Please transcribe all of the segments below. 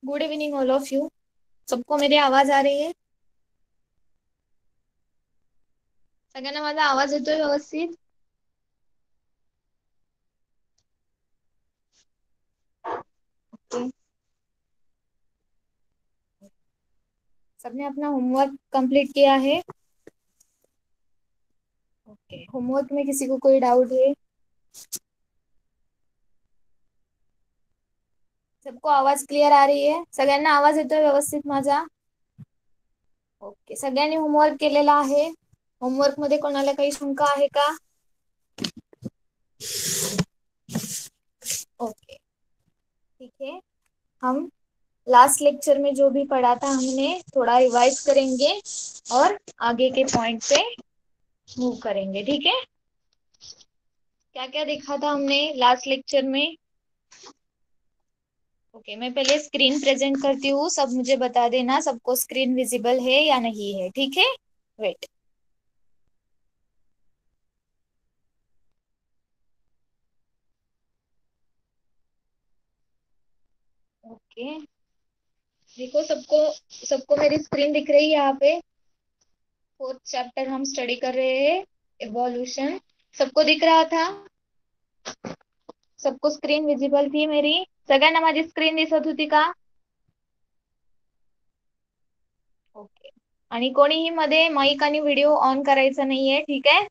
Good evening all of you. सबको मेरी आवाज आ रही है? सगळ्यांना माझा आवाज येतोय व्यवस्थित? ओके, सबने अपना होमवर्क कंप्लीट किया है? ओके, होमवर्क में किसी को कोई डाउट है? सबको आवाज क्लियर आ रही है? सगळ्यांना आवाज येतोय व्यवस्थित माझा? ओके, सगळ्यांनी होमवर्क केलेला आहे? होमवर्क मध्ये कोणाला काही शंका आहे का? ओके, ठीक है। हम लास्ट लेक्चर में जो भी पढ़ा था हमने थोड़ा रिवाइज करेंगे और आगे के पॉइंट पे मूव करेंगे, ठीक है। क्या क्या देखा था हमने लास्ट लेक्चर में? ओके, मैं पहले स्क्रीन प्रेजेंट करती हूँ, सब मुझे बता देना सबको स्क्रीन विजिबल है या नहीं है, ठीक है। वेट। ओके, देखो सबको सबको मेरी स्क्रीन दिख रही है यहाँ पे। फोर्थ चैप्टर हम स्टडी कर रहे हैं, इवोल्यूशन। सबको दिख रहा था? सबको स्क्रीन विजिबल थी मेरी? सगळ्यांना माझी स्क्रीन दिसत होती का? ओके, आणि कोणीही मध्ये माईक आणि व्हिडिओ ऑन करायचा नाहीये, ठीक आहे।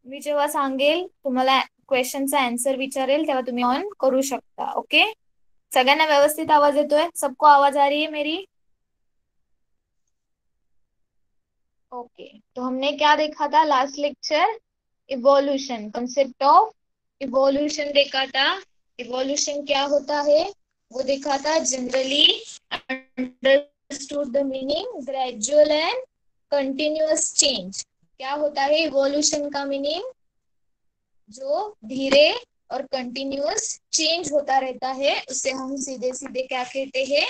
मी जेव्हा सांगेल तुम्हाला क्वेश्चनचा आन्सर विचारेल तेव्हा तुम्ही ऑन करू शकता, ओके। सगळ्यांना व्यवस्थित आवाज येतोय? सबको आवाज आ रही है मेरी? ओके, तो हमने क्या देखा था last lecture? Evolution, concept of evolution देखा था। इवोल्यूशन क्या होता है वो देखा था। Generally understood the meaning gradual end continuous change. क्या होता है इवोल्यूशन का मीनिंग? जो धीरे और कंटिन्यूअस चेंज होता रहता है उसे हम सीधे सीधे क्या कहते हैं?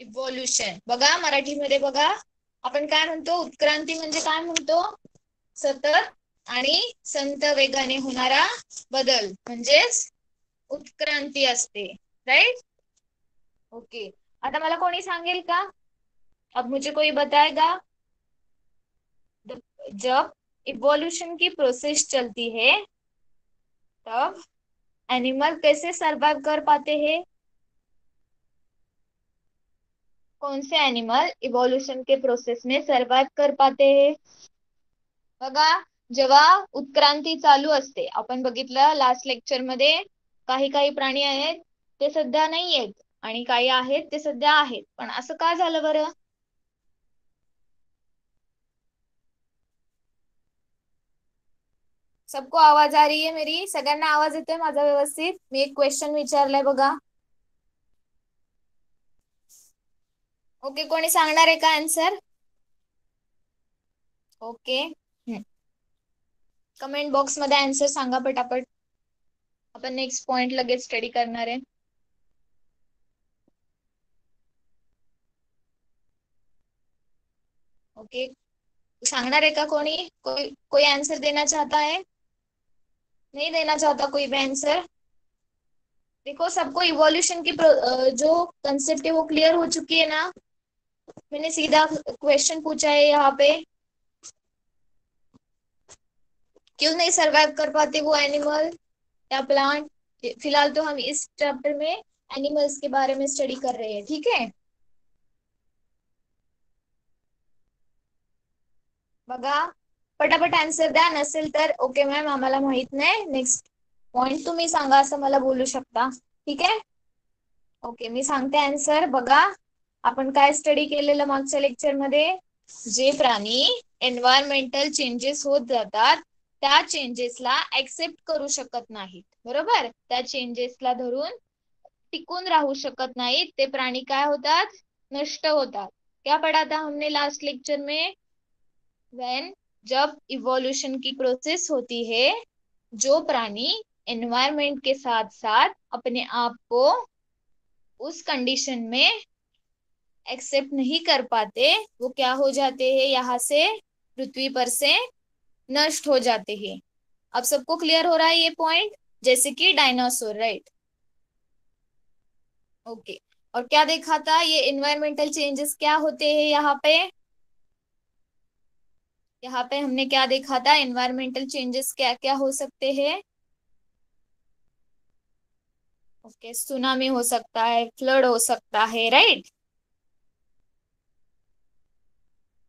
इव्होल्यूशन। बघा मराठीमध्ये बघा, आपण काय म्हणतो? उत्क्रांती म्हणजे काय म्हणतो? सतत आणि संत वेगाने होणारा बदल म्हणजेच उत्क्रांती असते, राइट। ओके, आता मला कोणी सांगेल का? अब मुझे कोई बताएगा जब इवोल्यूशन की प्रोसेस चलती है तब एनिमल कैसे सरवाइव कर पाते हैं? कौन से एनिमल इवोल्यूशन के प्रोसेस में सरवाइव कर पाते हैं? बघा, जेव्हा उत्क्रांती चालू असते, आपण बघितलं लास्ट लेक्चर मध्ये, काही काही प्राणी आहेत ते सध्या नाही आहेत आणि काही आहेत ते सध्या आहेत, पण असं का झालं बरं? सबको आवाज आ रही है मेरी? सगळ्यांना आवाज येतोय माझा व्यवस्थित? मी एक क्वेश्चन विचारलाय बघा। ओके, कोणी सांगणार आहे का आन्सर? ओके, कमेंट बॉक्स मध्ये आन्सर सांगा पटापट, आपण नेक्स्ट पॉइंट लगेच स्टडी करणार आहे। ओके, सांगणार आहे का कोणी? कोई कोई आंसर देना चाहता है? नहीं देना चाहता कोई भी आंसर? देखो, सबको इवोल्यूशन की जो कंसेप्ट है वो क्लियर हो चुकी है ना? मैंने सीधा क्वेश्चन पूछा है यहाँ पे, क्यों नहीं सरवाइव कर पाते वो एनिमल या प्लांट? फिलहाल तो हम इस चैप्टर में एनिमल्स के बारे में स्टडी कर रहे हैं, ठीक है। बघा, पटापट आन्सर द्या, नसेल तर ओके मॅम आम्हाला माहित नाही, नेक्स्ट पॉइंट तुम्ही सांगा असं मला बोलू शकता, ठीक आहे। ओके, मी सांगते आन्सर। बघा, आपण काय स्टडी केलेलं मागच्या लेक्चर मध्ये? जे प्राणी एन्व्हायरमेंटल चेंजेस होत जातात त्या चेंजेसला एक्सेप्ट करू शकत नाहीत, बरोबर, त्या चेंजेसला धरून टिकून राहू शकत नाहीत, ते प्राणी काय होतात? नष्ट होतात। क्या पढ़ा था हमने लास्ट लेक्चर में? व्हेन, जब इवोल्यूशन की प्रोसेस होती है, जो प्राणी एनवायरमेंट के साथ साथ अपने आप को उस कंडीशन में एक्सेप्ट नहीं कर पाते, वो क्या हो जाते हैं? यहाँ से, पृथ्वी पर से नष्ट हो जाते हैं। अब सबको क्लियर हो रहा है ये पॉइंट? जैसे कि डायनासोर, राइट। ओके, और क्या देखा था, ये इन्वायरमेंटल चेंजेस क्या होते हैं यहाँ पे हमने क्या देखा था, इन्वायरमेंटल चेंजेस क्या क्या हो सकते हैं। ओके, सुनामी हो सकता है, फ्लड हो सकता है, राइट।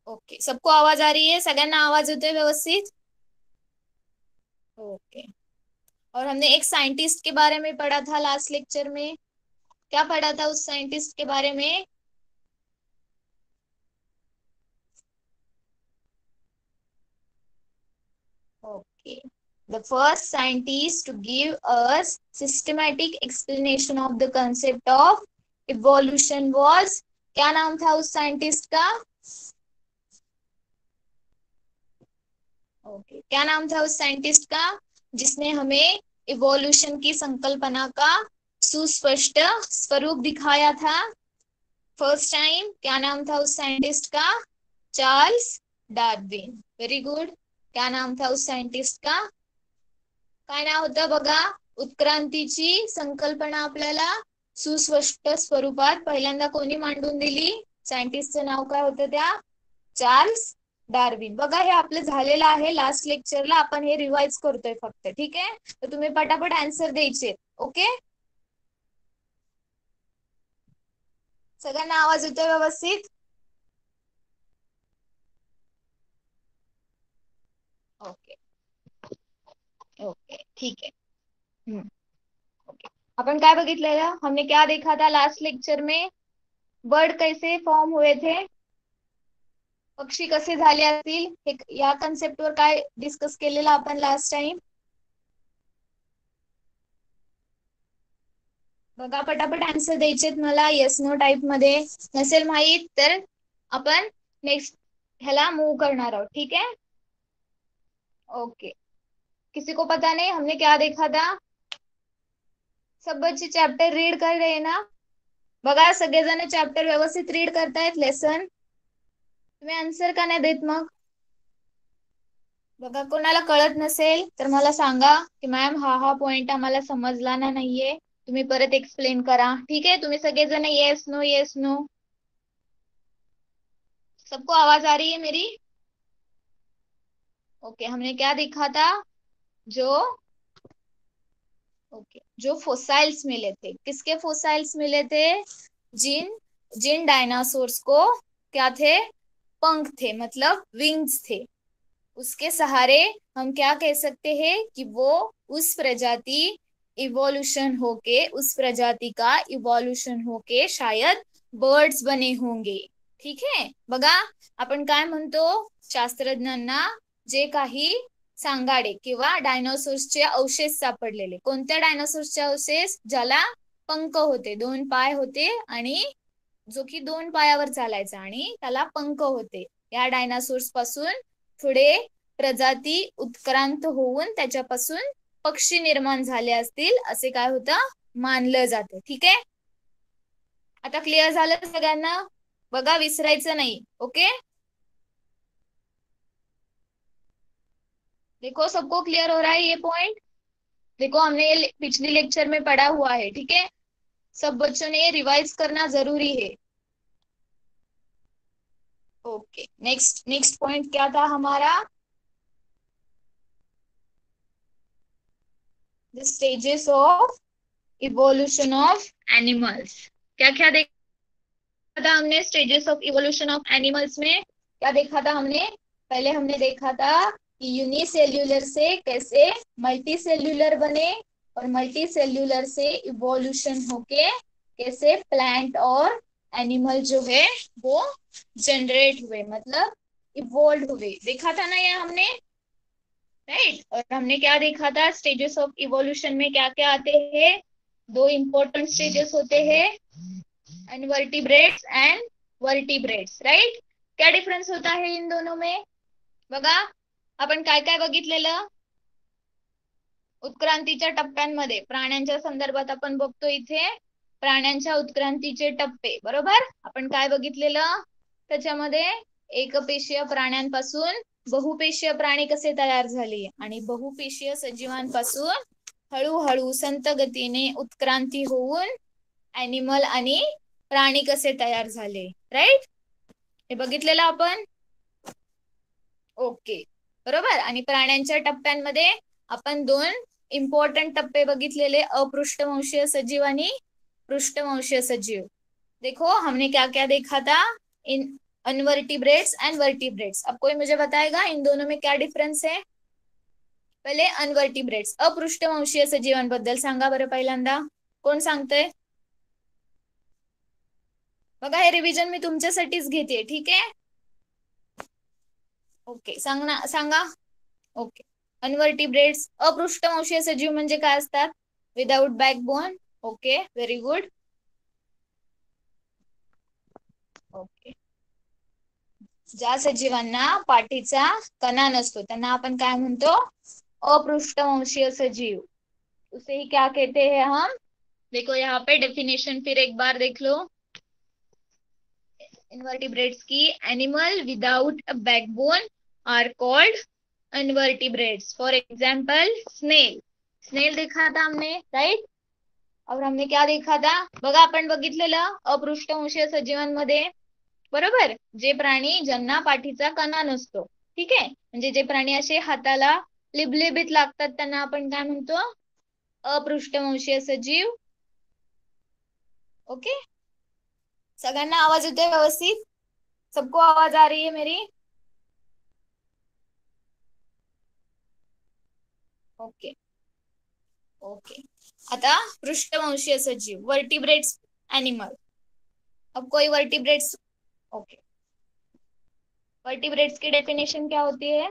ओके, सबको आवाज आ रही है, सगळ्यांना आवाज होतोय व्यवस्थित। ओके, और हमने एक साइंटिस्ट के बारे में पढ़ा था लास्ट लेक्चर में, क्या पढ़ा था उस साइंटिस्ट के बारे में। Okay, the first scientist to give us systematic explanation of the concept of evolution was, क्या नाम था उस साइंटिस्ट का। ओके, क्या नाम था उस साइंटिस्ट का जिसने हमें इवोल्यूशन की संकल्पना का सुस्पष्ट स्वरूप दिखाया था फर्स्ट टाइम। क्या नाम था उस साइंटिस्ट का, चार्ल्स डार्विन। वेरी गुड, क्या नाम था उस सायंटिस्ट का। काय नाव होतं बघा, उत्क्रांतीची संकल्पना आपल्याला सुस्पष्ट स्वरूपात पहिल्यांदा कोणी मांडून दिली, सायंटिस्टचं नाव काय होतं त्या, चार्ल्स डार्विन। बघा हे आपलं झालेलं आहे लास्ट लेक्चरला, आपण हे रिवाइज करतोय फक्त, ठीक आहे। तर तुम्ही पटापट आन्सर द्यायचे, ओके। सगळ्यांना आवाज येतोय व्यवस्थित। ओके ओके ठीक है। ओके, अपन काय बघितलेलं, हमने क्या देखा था लास्ट लेक्चर में, बर्ड कैसे फॉर्म हुए थे, पक्षी कसे झाले असतील, या कन्सेप्टवर काय डिस्कस केलेलं आपण लास्ट टाइम। बघा पटापट आन्सर द्यायचेत मला, येस नो टाइप मध्ये, नसेल माहित तर आपण नेक्स्ट ह्याला मूव करणार आहोत, ठीक है। ओके, किसी को पता नहीं हमने क्या देखा था, सब बच्चे चैप्टर रीड कर रहे हैं ना। बघा सगळेजण चॅप्टर व्यवस्थित रीड करतायत, लेसन। तुम्ही आन्सर का नाही देत मग। बघा कोणाला कळत नसेल तर मला सांगा की मॅम हा पॉइंट आम्हाला समजला ना नाहीये, तुम्ही परत एक्सप्लेन करा, ठीक है। तुम्ही सगळेजण येस नो, सबको आवाज आ रही है मेरी। ओके, हमने क्या देखा था, जो ओके जो फोसाइल्स मिले थे, किसके फोसाइल्स मिले थे, जिन जिन डायनासोर्स को क्या थे, पंख थे, मतलब विंग्स थे, उसके सहारे हम क्या कह सकते हैं कि वो उस प्रजाति इवोल्यूशन होके, उस प्रजाति का इवोल्यूशन होके शायद बर्ड्स बने होंगे, ठीक है। बघा आपण काय म्हणतो, शास्त्रज्ञांना जे काही सांगाडे किंवा डायनोसॉर्सचे अवशेष सापडलेले, कोणत्या डायनोसॉर्सचे अवशेष, ज्याला पंख होते, दोन पाय होते आणि जो की दोन पायावर चालायचा आणि त्याला पंख होते, या डायनासोर्स पासून पुढे प्रजाती उत्क्रांत होऊन त्याच्यापासून पक्षी निर्माण झाले असतील असे काय होतं मानलं जातं, ठीक आहे। आता क्लिअर झालं सगळ्यांना, बघा विसरायचं नाही, ओके। देखो सबको क्लियर हो रहा है ये पॉइंट, देखो हमने ये पिछली लेक्चर में पढ़ा हुआ है, ठीक है। सब बच्चों ने ये रिवाइज करना जरूरी है। ओके, नेक्स्ट नेक्स्ट पॉइंट क्या था हमारा, the stages of evolution of animals. क्या क्या देखा था हमने stages of evolution of animals में, क्या देखा था हमने, पहले हमने देखा था कि यूनिसेल्यूलर से कैसे मल्टी सेल्यूलर बने, और मल्टी सेल्यूलर से इवोल्यूशन होके कैसे प्लांट और एनिमल जो है वो जनरेट हुए, मतलब इवोल्व हुए, देखा था ना ये हमने, राइट। और हमने क्या देखा था, स्टेजेस ऑफ इवोल्यूशन में क्या क्या आते हैं, दो इंपॉर्टेंट स्टेजेस होते हैं, इनवर्टिब्रेट्स एंड वर्टिब्रेट्स, राइट। क्या डिफरन्स होता है इन दोनों में, बघा आपण काय काय बघितलेलं, उत्क्रांतीच्या टप्प्यांमध्ये प्राण्यांच्या संदर्भात आपण बघतो इथे प्राण्यांच्या उत्क्रांतीचे टप्पे, बरोबर। आपण काय बघितलेलं त्याच्यामध्ये, एकपेशीय प्राण्यांपासून बहुपेशीय प्राणी कसे तयार झाले आणि बहुपेशीय सजीवांपासून हळूहळू संत गतीने उत्क्रांती होऊन ॲनिमल आणि प्राणी कसे तयार झाले, राईट? हे बघितलेलं आपण. ओके, बरोबर. आणि प्राण्यांच्या टप्प्यांमध्ये आपण 2 इम्पॉर्टंट टप्पे बघितलेले, अपृष्ठवंशीय सजीव आणि पृष्ठवंशीय सजीव. देखो हमने क्या क्या देखा था, इन अनवर्टिब्रेट्स एंड वर्टिब्रेट्स. अब कोई मुझे बताएगा इन दोनों में क्या डिफरन्स है? पहिले अनवर्टिब्रेट्स, अपृष्ठवंशीय सजीवांबद्दल सांगा बरं पहिल्यांदा. कोण सांगतंय? बघा, हे रिव्हिजन मी तुमच्यासाठीच घेते, ठीक आहे? ओके, सांगा. ओके, अनवर्टिब्रेट्स, अपृष्ठवंशीय सजीव म्हणजे काय असतात? Without backbone. Okay, very good. Okay, ज्या सजीवांना पाठीचा कणा नसतो त्यांना आपण काय म्हणतो? अपृष्ठवंशीय सजीव. उसे ही क्या कहते हैं हम? देखो यहाँ पे डेफिनेशन फिर एक बार देख लो इनवर्टिब्रेट्स की. Animal without a backbone are called invertebrates. For example snail. Snail देखा था हमने, राइट? और हमने क्या देखा था? बघा, आपण बघितलेलं अपृष्ठवंशीय सजीवांमध्ये, बरोबर, जे प्राणी ज्यांना पाठीचा कणा नसतो, ठीक आहे, म्हणजे जे प्राणी असे हाताला लिबलिबीत लागतात त्यांना आपण काय म्हणतो? अपृष्ठवंशीय सजीव. ओके, सगळ्यांना आवाज येतोय व्यवस्थित? सबको आवाज आ रही है मेरी? Okay okay. आता पृष्ठवंशीय सजीव, वर्टिब्रेट्स एनिमल. अब कोई वर्टिब्रेट्स. ओके, वर्टिब्रेट्स की डेफिनेशन क्या होती है?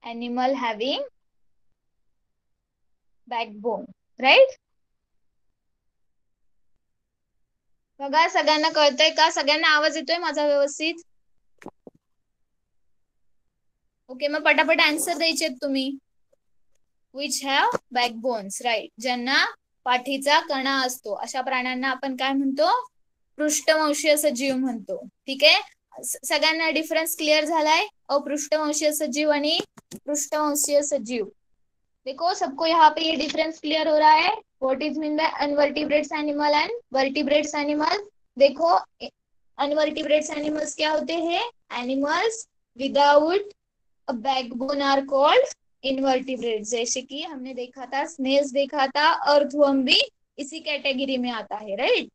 Animal having backbone, right? बघा, सगळ्यांना कळतंय का? सगळ्यांना आवाज येतोय माझा व्यवस्थित? ओके, मग पटापट आन्सर द्यायचे तुम्ही. Which have backbones, right. ज्यांना पाठीचा कणा असतो अशा प्राण्यांना आपण काय म्हणतो? पृष्ठवंशीय सजीव म्हणतो, ठीक आहे? सगळ्यांना डिफरन्स क्लिअर झालाय अपृष्ठवंशीय सजीव आणि पृष्ठवंशीय सजीव? देखो, सबको यहाँ पे ये डिफरेंस क्लियर हो रहा है. What is mean by invertebrates animal and vertebrates animal? देखो, अनवर्टिब्रेट्स एनिमल्स क्या होते हैं? Animals without a backbone are called invertebrates. जैसे कि हमने देखा था, स्नेल्स देखा था, अर्थवर्म भी इसी कैटेगरी में आता है, राइट?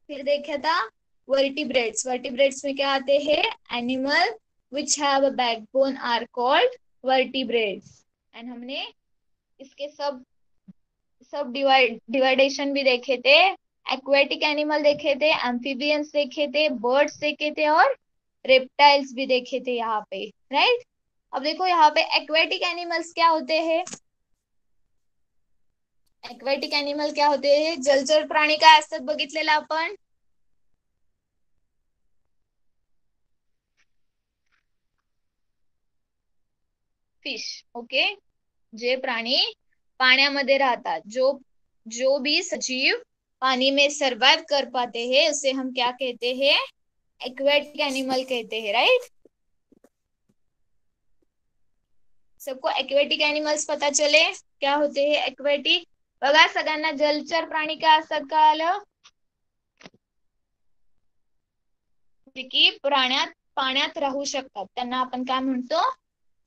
फिर देखा था वर्टिब्रेट्स. वर्टिब्रेट्स में क्या आते हैं? Animal which have a backbone are called vertebrates. And हमने इसके सब डिवाइडेशन भी देखे थे. एक्वेटिक एनिमल देखे थे, एम्फीबियंस देखे थे, बर्ड्स देखे थे और रेप्टाइल्स भी देखे थे यहाँ पे, राइट? अब देखो यहाँ पे एक्वेटिक एनिमल्स क्या होते हैं? एक्वेटिक एनिमल क्या होते हैं? जलचर प्राणी काय असतात बघितलेलं आपण? फिश. ओके, जे प्राणी पाण्यामध्ये राहतात, जो भी सजीव पानी में सर्वाइव कर पाते हैं उसे हम क्या कहते हैं? एक्वेटिक एनिमल कहते हैं, राइट? सबको एक्वेटिक एनिमल्स पता चले क्या होते हैं एक्वेटिक? बघा, सगळ्यांना जलचर प्राणी काय असतात कळालं? जे की पाण्यात राहू शकतात त्यांना आपण काय म्हणतो?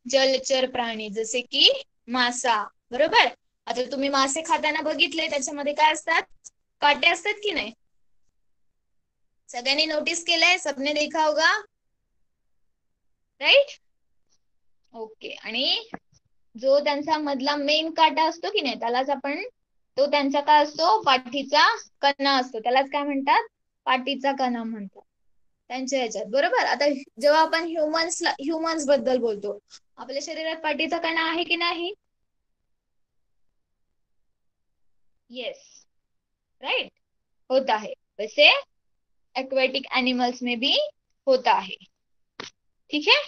जलचर प्राणी. जसे की मासा, बरोबर. आता तुम्ही मासे खाताना बघितले, त्याच्यामध्ये काय असतात? काटे असतात की नाही? सगळ्यांनी नोटीस केलंय? सबने देखा होगा, राईट? ओके. आणि जो त्यांचा मधला मेन काटा असतो की नाही, त्यालाच आपण, तो त्यांचा काय असतो? पाठीचा कणा असतो, त्यालाच काय म्हणतात? पाठीचा कणा म्हणतात त्यांच्या ह्याच्यात, बरोबर. आता जेव्हा आपण ह्युमन्स बद्दल बोलतो, आपल्या शरीरात पाठीचा कणा आहे की नाही? येस, राइट, होता है. वैसे एक्वेटिक एनिमल्स में भी होता है, ठीक है?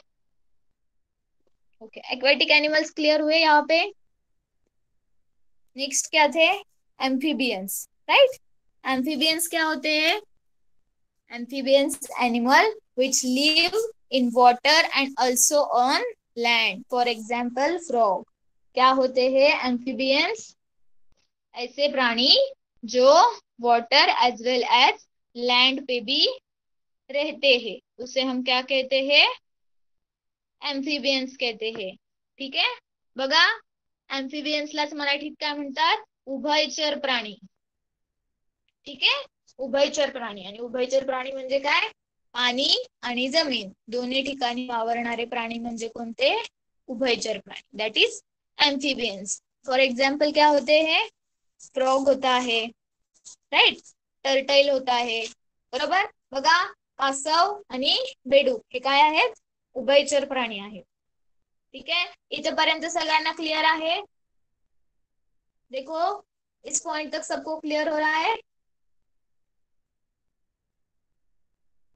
ओके, एक्वेटिक एनिमल्स क्लियर हुए यहाँ पे. नेक्स्ट क्या थे? Amphibians, right? एम्फीबियंस क्या होते हैं? Amphibians animal which live in water and also on land. For example, frog. क्या होते हैं एम्फीबियंस? ऐसे प्राणी जो वाटर एज वेल एज लैंड पे भी रहते हैं, उसे हम क्या कहते हैं? एम्फिबियन्स कहते हैं. ठीक आहे. बघा, एम्फिबियन्सलाच मराठीत काय म्हणतात? उभयचर प्राणी. ठीक आहे. उभयचर प्राणी. आणि उभयचर प्राणी म्हणजे काय? पाणी आणि जमीन दोन्ही ठिकाणी वावरणारे प्राणी म्हणजे कोणते? उभयचर प्राणी. That is amphibians. For example क्या होते हैं? फ्रॉग होता है, राईट, टर्टल होता है, बरोबर. बघा, कासव आणि बेडूक हे काय आहेत? उभयचर प्राणी आहेत. ठीक है, इथपर्यंत सगळ्यांना क्लियर आहे? देखो, इस पॉइंट तक सबको क्लियर हो रहा है?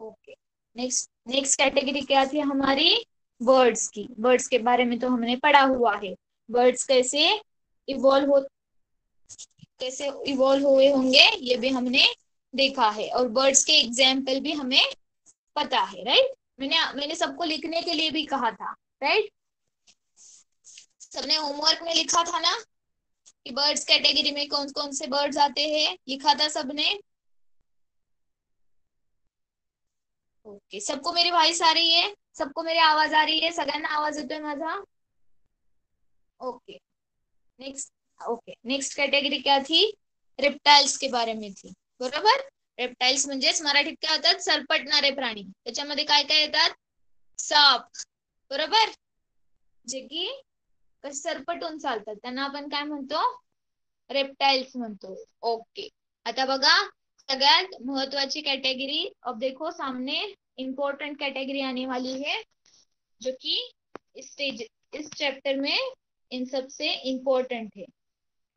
ओके. नेक्स्ट नेक्स्ट कैटेगरी क्या थी हमारी? बर्ड्स की. बर्ड्स के बारे में तो हमने पढ़ा हुआ है. बर्ड्स इवॉल्व हो कैसे इवॉल्व हुए होंगे ये भी हमने देखा है. और बर्ड्स के एग्जाम्पल भी हमें पता है, राइट. मैंने सबको लिखने के लिए भी कहा था, राइट. सबने होमवर्क में लिखा था ना कि बर्ड्स कैटेगरी में कौन कौन से बर्ड्स आते हैं? लिखा था सबने? ओके. सबको मेरी वॉइस आ रही है? सबको मेरी आवाज आ रही है? सगळ्यांना आवाज येतोय माझा? Okay. Next. Okay, next category क्या थी? रेप्टाइल्स के बारे में थी, बरोबर. रेप्टाइल्स म्हणजेच मराठीत काय होतात? सरपटणारे प्राणी. त्याच्यामध्ये काय काय येतात? साप, बरोबर, जे की सरपटून चालतात त्यांना आपण काय म्हणतो? रेप्टाइल्स म्हणतो. ओके. आता बघा, सगळ्यात महत्वाची कैटेगरी. अब देखो सामने इंपॉर्टेंट कैटेगरी आने वाली है जो कि इस चैप्टर में इन सबसे इंपॉर्टेंट है.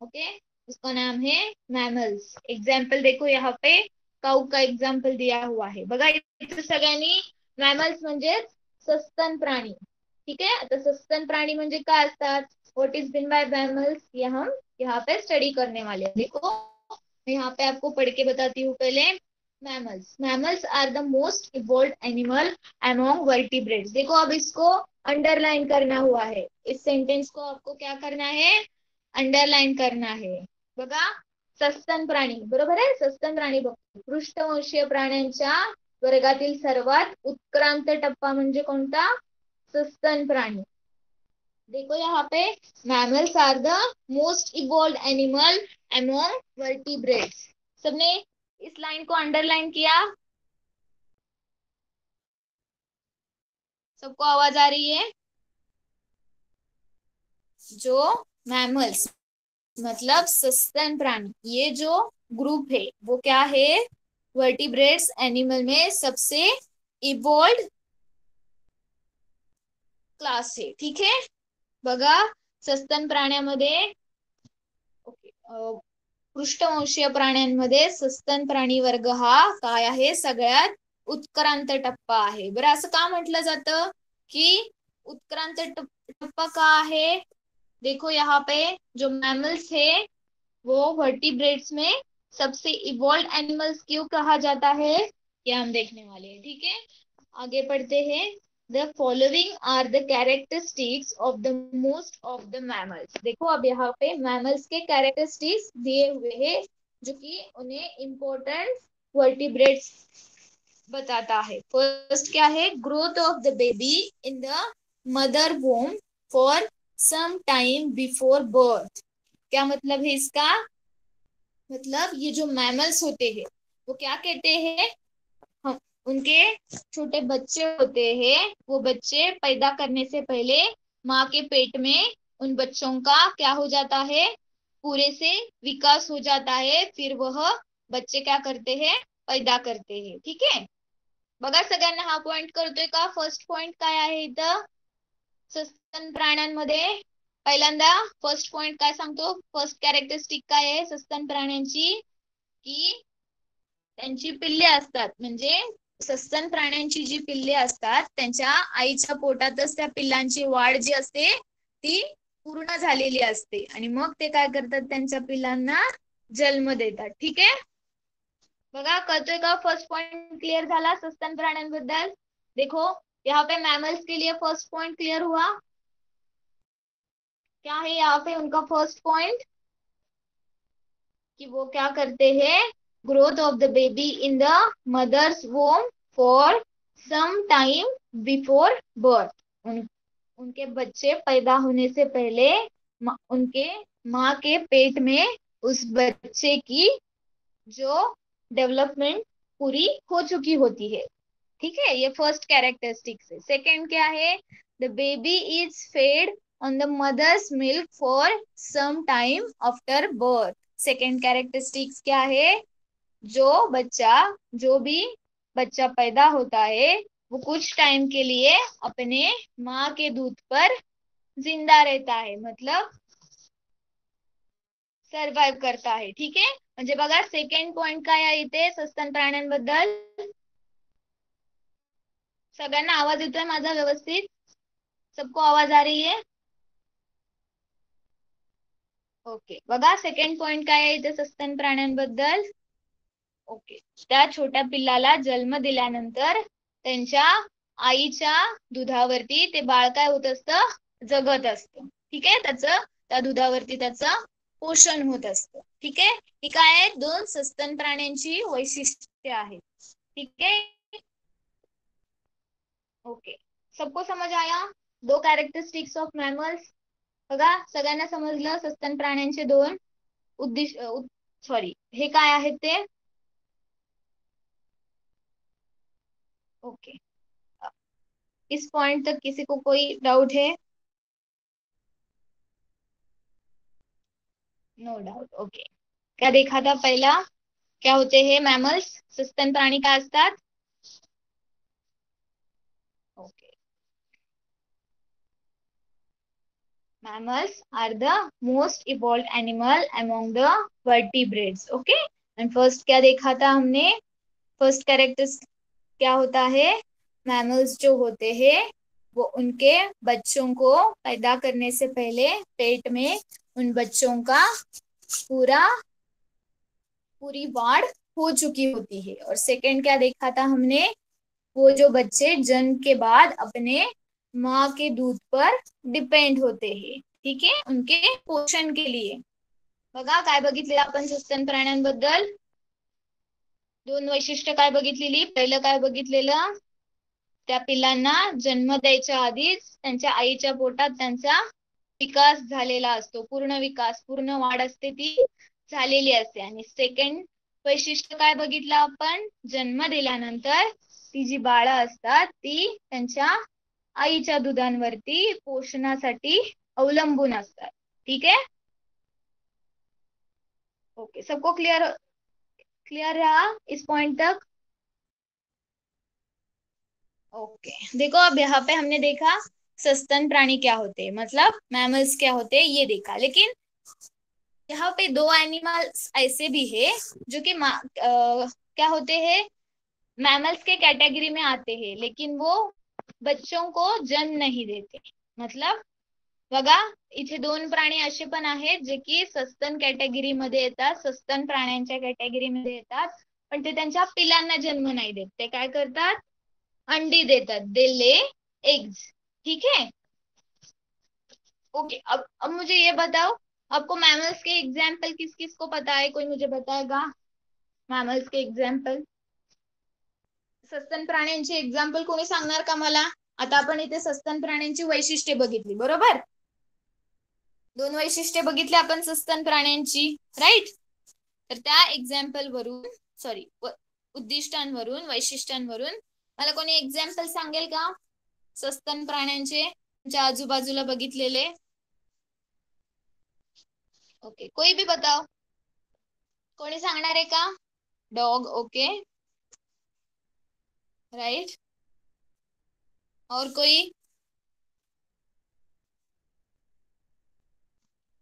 ओके. उसका नाम है मैमल्स. एग्जाम्पल देखो, यहाँ पे काऊ का एग्जाम्पल दिया हुआ है. बघा, इथे सगळ्यांनी मॅमल्स म्हणजे सस्तन प्राणी. ठीक है. आता सस्तन प्राणी म्हणजे काय असतात? What is been by mammals, ये हम यहाँ पे स्टडी करने वाले हैं. देखो, मैं यहाँ पे आपको पढ़ के बताती हूँ पहले. Mammals are the most evolve animal among vertebrates. देखो, अब इसको अंडरलाइन करना हुआ है. इस सेंटेंस को आपको क्या करना है? अंडरलाइन करना है. बघा, सस्तन प्राणी, बरोबर आहे. सस्तन प्राणी बघतो. पृष्ठवंशीय प्राण्यांच्या वर्गातील सर्वात उत्क्रांत टप्पा म्हणजे कोणता? सस्तन प्राणी. देखो यहाँ पे, mammals are the most evolve animal among vertebrates. सबने इस लाइन को अंडरलाइन किया? सबको आवाज आ रही है? जो मैमल्स मतलब सस्तन प्राणी, ये जो ग्रुप है वो क्या है? वर्टिब्रेट्स एनिमल में सबसे इवॉल्व क्लास है. ठीक है. बघा, सस्तन प्राण्यामध्ये, ओके, पृष्ठवंशीय प्राण्यांमध्ये सस्तन प्राणी वर्ग हा काय आहे? सगळ्यात उत्क्रांत टप्पा आहे. बरं, असं का म्हटलं जातं की उत्क्रांत टप्पा का आहे? देखो, यहाँ पे जो मैमल्स है वो वर्टिब्रेट्स में सबसे इवॉल्व एनिमल्स क्यों कहा जाता है, ये हम देखने वाले हैं. ठीक है. आगे पढ़ते हैं. The following are the characteristics of the most of the mammals. देखो, अब यहाँ पे mammals के characteristics दिए हुए हैं जो कि उन्हें important vertebrates बताता है. फर्स्ट क्या है? Growth of the baby in the mother womb for some time before birth. क्या मतलब है इसका? मतलब ये जो मैमल्स होते हैं वो क्या कहते हैं? हम उनके छोटे बच्चे होते हैं, वो बच्चे पैदा करने से पहले माँ के पेट में उन बच्चों का क्या हो जाता है? पूरे से विकास हो जाता है. फिर वह बच्चे क्या करते हैं? पैदा करते हैं. ठीक है. बघा, सगळ्यांना हा पॉइंट करतोय का? फर्स्ट पॉइंट काय आहे इथं सस्तन प्राण्यांमध्ये? पहिल्यांदा फर्स्ट पॉइंट काय सांगतो? फर्स्ट कॅरेक्टरिस्टिक काय आहे सस्तन प्राण्यांची? की त्यांची पिल्ले असतात. म्हणजे सस्तन प्राण्यांची जी पिल्ले असतात त्यांच्या आईच्या पोटातच त्या पिल्लांची वाढ जी असते ती पूर्ण झालेली असते आणि मग ते काय करतात? त्यांच्या पिल्लांना जन्म देतात. ठीक आहे. बघा, कळतोय का? फर्स्ट पॉइंट क्लियर झाला सस्तन प्राण्यांबद्दल. देखो, यहाँ पे मैमल्स के लिए फर्स्ट पॉइंट क्लियर हुआ. क्या है यहाँ पे उनका फर्स्ट पॉइंट कि वो क्या करते हैं, growth of the baby in the mother's womb for some time before birth. उनके बच्चे पैदा होने से पहले उनके माँ के पेट में उस बच्चे की जो डेवलपमेंट पूरी हो चुकी होती है। ठीक है, ये फर्स्ट कैरेक्टरिस्टिक्स है। सेकंड क्या है, the baby is fed on the mother's milk for some time after birth. Second characteristics क्या है, जो भी बच्चा पैदा होता है वो कुछ टाइम के लिए अपने माँ के दूध पर जिंदा रहता है, मतलब सर्वाइव्ह करता है। ठीक आहे, म्हणजे बघा सेकंड पॉइंट काय आहे इथे सस्तन प्राण्यांबद्दल. सगळ्यांना आवाज येतोय माझा व्यवस्थित? सबको आवाज आ रही है? ओके, बघा सेकंड पॉइंट काय आहे इथे सस्तन प्राण्यांबद्दल. ओके, त्या छोट्या पिल्लाला जन्म दिल्यानंतर त्यांच्या आईच्या दुधावरती ते बाळ काय होत असतं, जगत असतं. ठीक आहे, त्या दुधावरती त्याचं पोषण होत असतं. ठीक आहे, ही काय आहेत, दोन सस्तन प्राण्यांची वैशिष्ट्ये आहेत. ठीक आहे, ओके, सबको समझ आया दो कॅरेक्टरिस्टिक्स ऑफ मॅमल्स. बघा सगळ्यांना समजलं सस्तन प्राण्यांचे दोन उद्दिष्ट, सॉरी हे काय आहेत ते. ओके, इस पॉइंट तक किसी को कोई डाउट है? No doubt, okay. क्या देखा था पहिला, क्या होते हैं मैमल्स, सस्तन प्राणी काय असतात. Okay, mammals are the most evolved animal among the vertebrates. Okay, and first क्या देखा था हमने, फर्स्ट कैरेक्टर क्या होता है, मैमल्स जो होते हैं वो उनके बच्चों को पैदा करने से पहले पेट में उन बच्चों का पूरी वाढ़ हो चुकी होती है. और सेकंड क्या देखा था हमने, वो जो बच्चे जन्म के बाद अपने माँ के दूध पर डिपेंड होते हैं. ठीक आहे, उनके पोषण के लिए. बघा काय बघितलेलं आपण सस्तन प्राण्यांबद्दल, दोन वैशिष्ट्य काय बघितलेली. पहिलं काय बघितलेलं, त्या पिल्लांना जन्म द्यायच्या आधीच त्यांच्या आईच्या पोटात त्यांचा विकास झालेला असतो, पूर्ण विकास, पूर्ण वाढ असते ती झालेली असते. आणि सेकंड वैशिष्ट्य काय बघितलं आपण, जन्म दिल्यानंतर ती जी बाळ असतात ती त्यांच्या आईच्या दुधांवरती पोषणासाठी अवलंबून असतात. ठीक है, ओके, सबको क्लियर क्लियर रहा इस पॉइंट तक. ओके, देखो अब यहाँ पे हमने देखा सस्तन प्राणी क्या होते हैं, मतलब मैमल्स क्या होते हैं ये देखा. लेकिन यहाँ पे दो एनिमल्स ऐसे भी है जो कि क्या होते हैं, मैमल्स के कैटेगरी में आते हैं लेकिन वो बच्चों को जन्म नहीं देते. मतलब बघा इथे दोन प्राणी असे पण आहेत जे की सस्तन कॅटेगरी मध्ये येतात, सस्तन प्राण्यांच्या कॅटेगरी मध्ये येतात, पण ते त्यांच्या पिलांना जन्म नाही देत. ते काय करतात, अंडी देतात, दे ले एग्स. ठीक है, ओके. अब मुझे ये बताओ, आपको मैमल्स के एग्जाम्पल किस किस को पता है, कोई मुझे बताएगा मैमल्स के एग्जाम्पल, सस्तन प्राण्यांची एक्झाम्पल कोणी सांगणार का मला. आता आपण इथे सस्तन प्राण्यांची वैशिष्ट्ये बघितली, बरोबर, दोन वैशिष्ट्ये बघितली आपण सस्तन प्राण्यांची, राईट. तर त्या एक्झाम्पल वरून, सॉरी उद्दिष्टांवरून, वैशिष्ट्यांवरून मला कोणी एक्झाम्पल सांगेल का सस्तन प्राण्यांचे तुमच्या आजूबाजूला बघितलेले. ओके, कोई भी बताओ, कोणी सांगणार आहे का. Dog, okay, right. और कोई,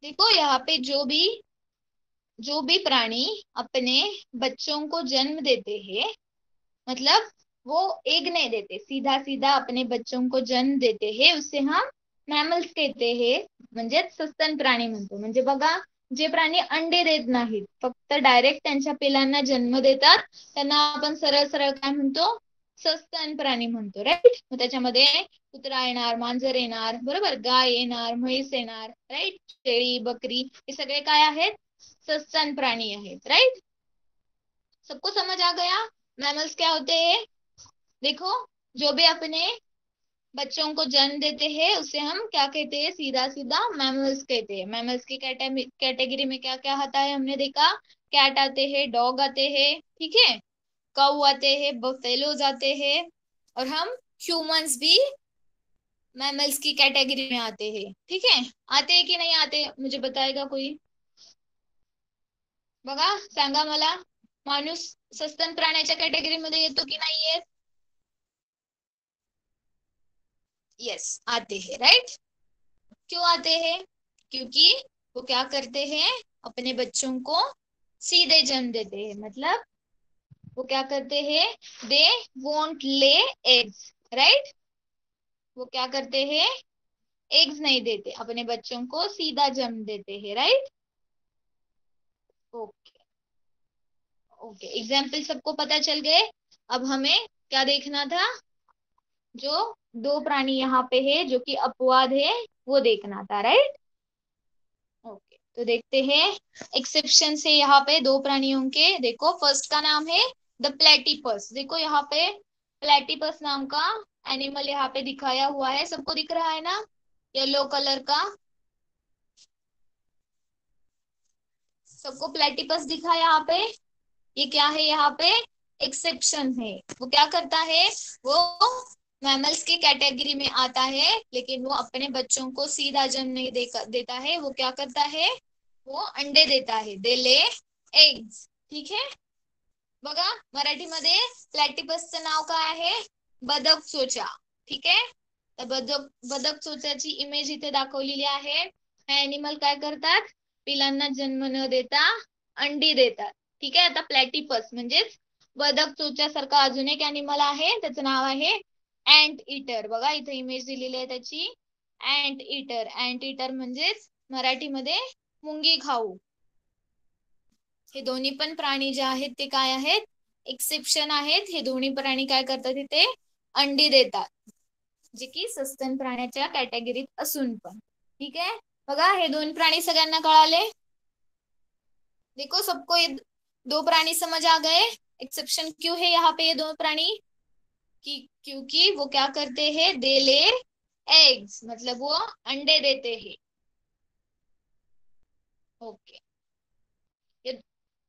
देखो यहाँ पे जो भी प्राणी अपने बच्चों को जन्म देते हैं, मतलब वो एग नहीं देते, सीधा सीधा अपने बच्चों को जन्म देते हैं, उससे हम मॅमल्स कहते हैं, म्हणजेच सस्तन प्राणी म्हणतो. म्हणजे बघा जे प्राणी अंडे देत नाहीत, फक्त डायरेक्ट त्यांच्या पिलांना जन्म देतात, त्यांना आपण सरळ सरळ काय म्हणतो, सस्तन प्राणी म्हणतो, राईट. मग त्याच्यामध्ये कुत्रा येणार, मांजर येणार, बरोबर, गाय येणार, म्हैस येणार, राईट, शेळी, बकरी, हे सगळे काय आहेत, सस्तन प्राणी आहेत, राईट. सबको समझ आ गया मैमल्स क्या होते हैं? देखो, जो भी अपने बच्चों को जन्म देते हैं उसे हम क्या कहते हैं, सीधा सीधा मैमल्स कहते हैं. मैमल्स की कैटेगरी में क्या क्या आता है हमने देखा, कैट आते हैं, डॉग आते हैं, ठीक है, काऊ आते हैं, बफेलोज आते हैं, और हम ह्यूमंस भी मैमल्स की कैटेगरी में आते हैं, ठीक है. आते हैं कि नहीं आते, मुझे बताएगा कोई. बघा, सांगा मला, माणूस सस्तन प्राण्याच्या कॅटेगरीमध्ये येतो की नाही येत? यस, आते हैं, राइट. क्यों आते हैं? क्योंकि वो क्या करते हैं, अपने बच्चों को सीधे जन्म देते हैं. मतलब वो क्या करते हैं, they won't lay eggs, right. वो क्या करते हैं, एग्स नहीं देते, अपने बच्चों को सीधा जन्म देते हैं, राइट. ओके ओके, एग्जाम्पल सबको पता चल गए. अब हमें क्या देखना था, जो दो प्राणी यहाँ पे है जो कि अपवाद है वो देखना था, राइट. ओके, तो देखते हैं एक्सेप्शन से यहाँ पे दो प्राणियों के. देखो, फर्स्ट का नाम है द प्लेटिपस. देखो यहाँ पे प्लेटिपस नाम का एनिमल यहाँ पे दिखाया हुआ है, सबको दिख रहा है ना, येलो कलर का. सबको प्लेटिपस दिखा यहाँ पे. ये क्या है, यहाँ पे एक्सेप्शन है. वो क्या करता है, वो मैमल्स की कैटेगरी में आता है, लेकिन वो अपने बच्चों को सीधा जन्म नहीं देता है. वो क्या करता है, वो अंडे देता है, दे ले एग्स, ठीक है. बघा, मराठीमध्ये प्लॅटिपसचं नाव काय आहे, बदक चोचा, ठीक आहे. तर बदक चोचाची इमेज इथे दाखवलेली आहे. हे एनिमल काय करतात, पिलांना जन्म न देता अंडी देतात, ठीक आहे. आता प्लॅटिपस म्हणजेच बदक चोच्यासारखा अजून एक एनिमल आहे, त्याचं नाव आहे अँट ईटर. बघा, इथे इमेज दिलेली आहे त्याची, अँट ईटर. अँट ईटर म्हणजेच मराठीमध्ये मुंगी खाऊ. हे दोन्ही पण प्राणी जे आहेत ते काय आहेत, एक्सेप्शन आहेत. हे दोन्ही प्राणी काय करतात, इथे अंडी देतात, जे की सस्तन प्राण्याच्या कॅटेगरीत असून पण, ठीक है. बघा, हे दोन प्राणी सगळ्यांना कळाले. देखो, सबको ये दो प्राणी समझ आ गए. एक्सेप्शन क्यों है यहाँ पे ये दो प्राणी, क्योंकि वो क्या करते हैं, दे ले एग्स, मतलब वो अंडे देते हैं. ओके,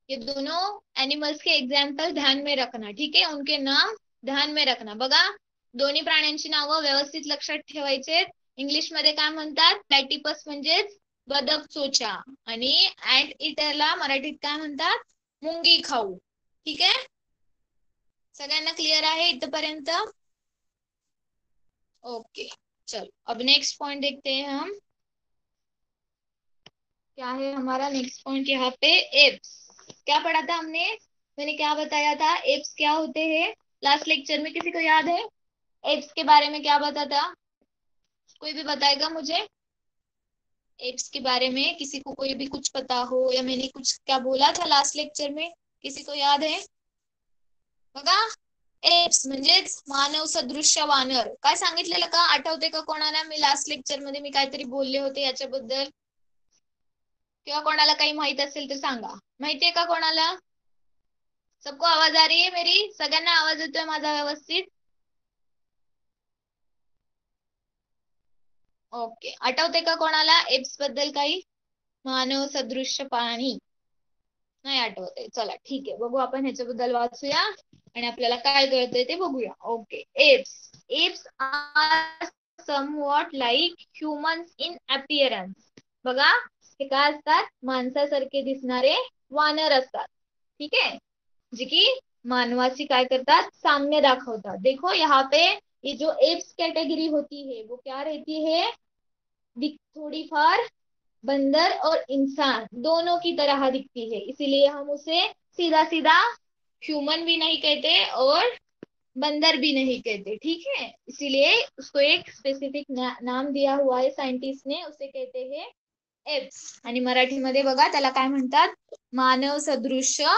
ये दोनों एनिमल्स के एग्जाम्पल ध्यान में रखना, ठीक आहे. उनके नाम ध्यान में रखना. बघा, दोन्ही प्राण्यांची नावं व्यवस्थित लक्षात ठेवायचे. इंग्लिश मध्ये काय म्हणतात, प्लॅटिपस म्हणजेच बदक चोचा, आणि अँट ईटरला मराठीत काय म्हणतात, मुंगी खाऊ, ठीक आहे. सगळ्यांना क्लियर आहे इथपर्यंत? ओके, चलो अब नेक्स्ट पॉइंट देखते हैं हम. क्या है हमारा नेक्स्ट पॉइंट यहाँ पे, एप्स. क्या पढ़ा था हमने, मैंने क्या बताया था, एप्स क्या होते हैं लास्ट लेक्चर में, किसी को याद है एप्स के बारे में क्या बता था? कोई भी बताएगा मुझे एप्स के बारे में, किसी को कोई भी कुछ पता हो, या मैंने कुछ क्या बोला था लास्ट लेक्चर में, किसी को याद है? बघा, एप्स म्हणजेच मानव सदृश्य वानर. काय सांगितलेलं का, आठवते का कोणाला, मी लास्ट लेक्चर मध्ये मी काहीतरी बोलले होते याच्याबद्दल, किंवा कोणाला काही माहित असेल तर सांगा. माहितीये का कोणाला? सबको आवाज आ रही है मेरी, सगळ्यांना आवाज येतोय माझा व्यवस्थित? ओके, आठवते का कोणाला एप्स बद्दल काही, मानव सदृश्य प्राणी? नाही आठवते, चला ठीक आहे, बघू आपण ह्याच्याबद्दल वाचूया आणि आपल्याला काय कळतंय ते बघूया. Okay, apes. Apes are somewhat like humans in appearance. बघा, हे काय असतात, माणसासारखे दिसणारे वानर असतात, ठीक आहे, जे की मानवाची काय करतात, साम्य दाखवतात. देखो यहाँ पे ये जो एप्स कैटेगरी होती है वो क्या रहती है, थोड़ी फार बंदर और इंसान दोनों की तरह दिखती है, इसीलिए हम उसे सीधा सीधा ह्यूमन भी नहीं कहते और बंदर भी नहीं कहते, ठीक है. इसीलिए उसको एक स्पेसिफिक नाम दिया हुआ है साइंटिस्ट ने, उसे कहते हैं एप्स. आणि मराठीमध्ये बघा त्याला काय म्हणतात, मानव सदृश्य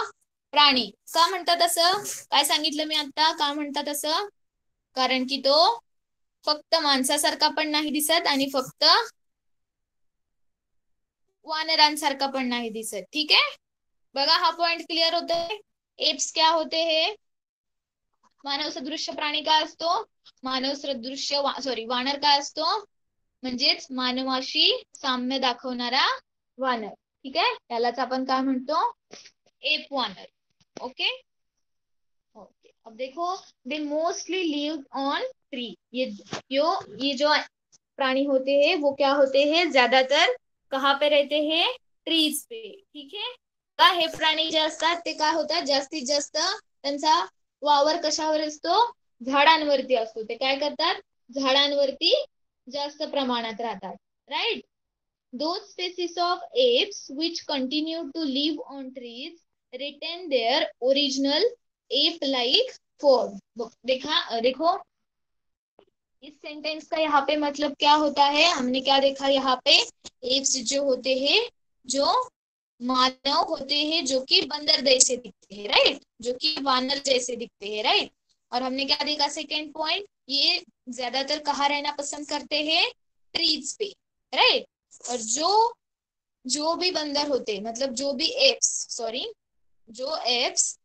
प्राणी. का म्हणतात असं? काय सांगितलं मी आता? का म्हणतात असं? कारण की तो फक्त माणसासारखा पण नाही दिसत आणि फक्त वानरांसारखा पण नाही दिसत. ठीक आहे, बघा हा पॉइंट क्लिअर होतोय. एप्स क्या होते हे? मानव सदृश्य प्राणी काय असतो? मानव सदृश्य सॉरी वानर काय असतो? म्हणजेच मानवाशी साम्य दाखवणारा वानर. ठीक आहे, त्यालाच आपण काय म्हणतो? एप वानर. ओके ओके, अब देखो, they mostly live on tree. ये जो प्राणी होते हैं वो क्या होते हैं? ज्यादातर कहाँ पे रहते हैं? ट्रीज पे. ठीक आहे, का हे प्राणी जे असतात ते काय होतात? जास्तीत जास्त त्यांचा वावर कशावर असतो? झाडांवरती असतो. ते काय करतात? झाडांवरती जास्त प्रमाणात राहतात. Right. Those species of apes which continue to live on trees retain their original ape-like form. देखो इस सेंटेंस का यहाँ पे मतलब क्या होता है? हमने क्या देखा यहाँ पे? एप्स जो होते हैं, जो मानव होते हैं, जो कि बंदर जैसे दिखते हैं, राइट, जो कि वानर जैसे दिखते हैं, राइट। और हमने क्या देखा? सेकेंड पॉइंट, ये ज्यादातर कहाँ रहना पसंद करते हैं? ट्रीज पे, राइट। और जो भी बंदर होते, मतलब जो भी एप्स, सॉरी, जो एप्स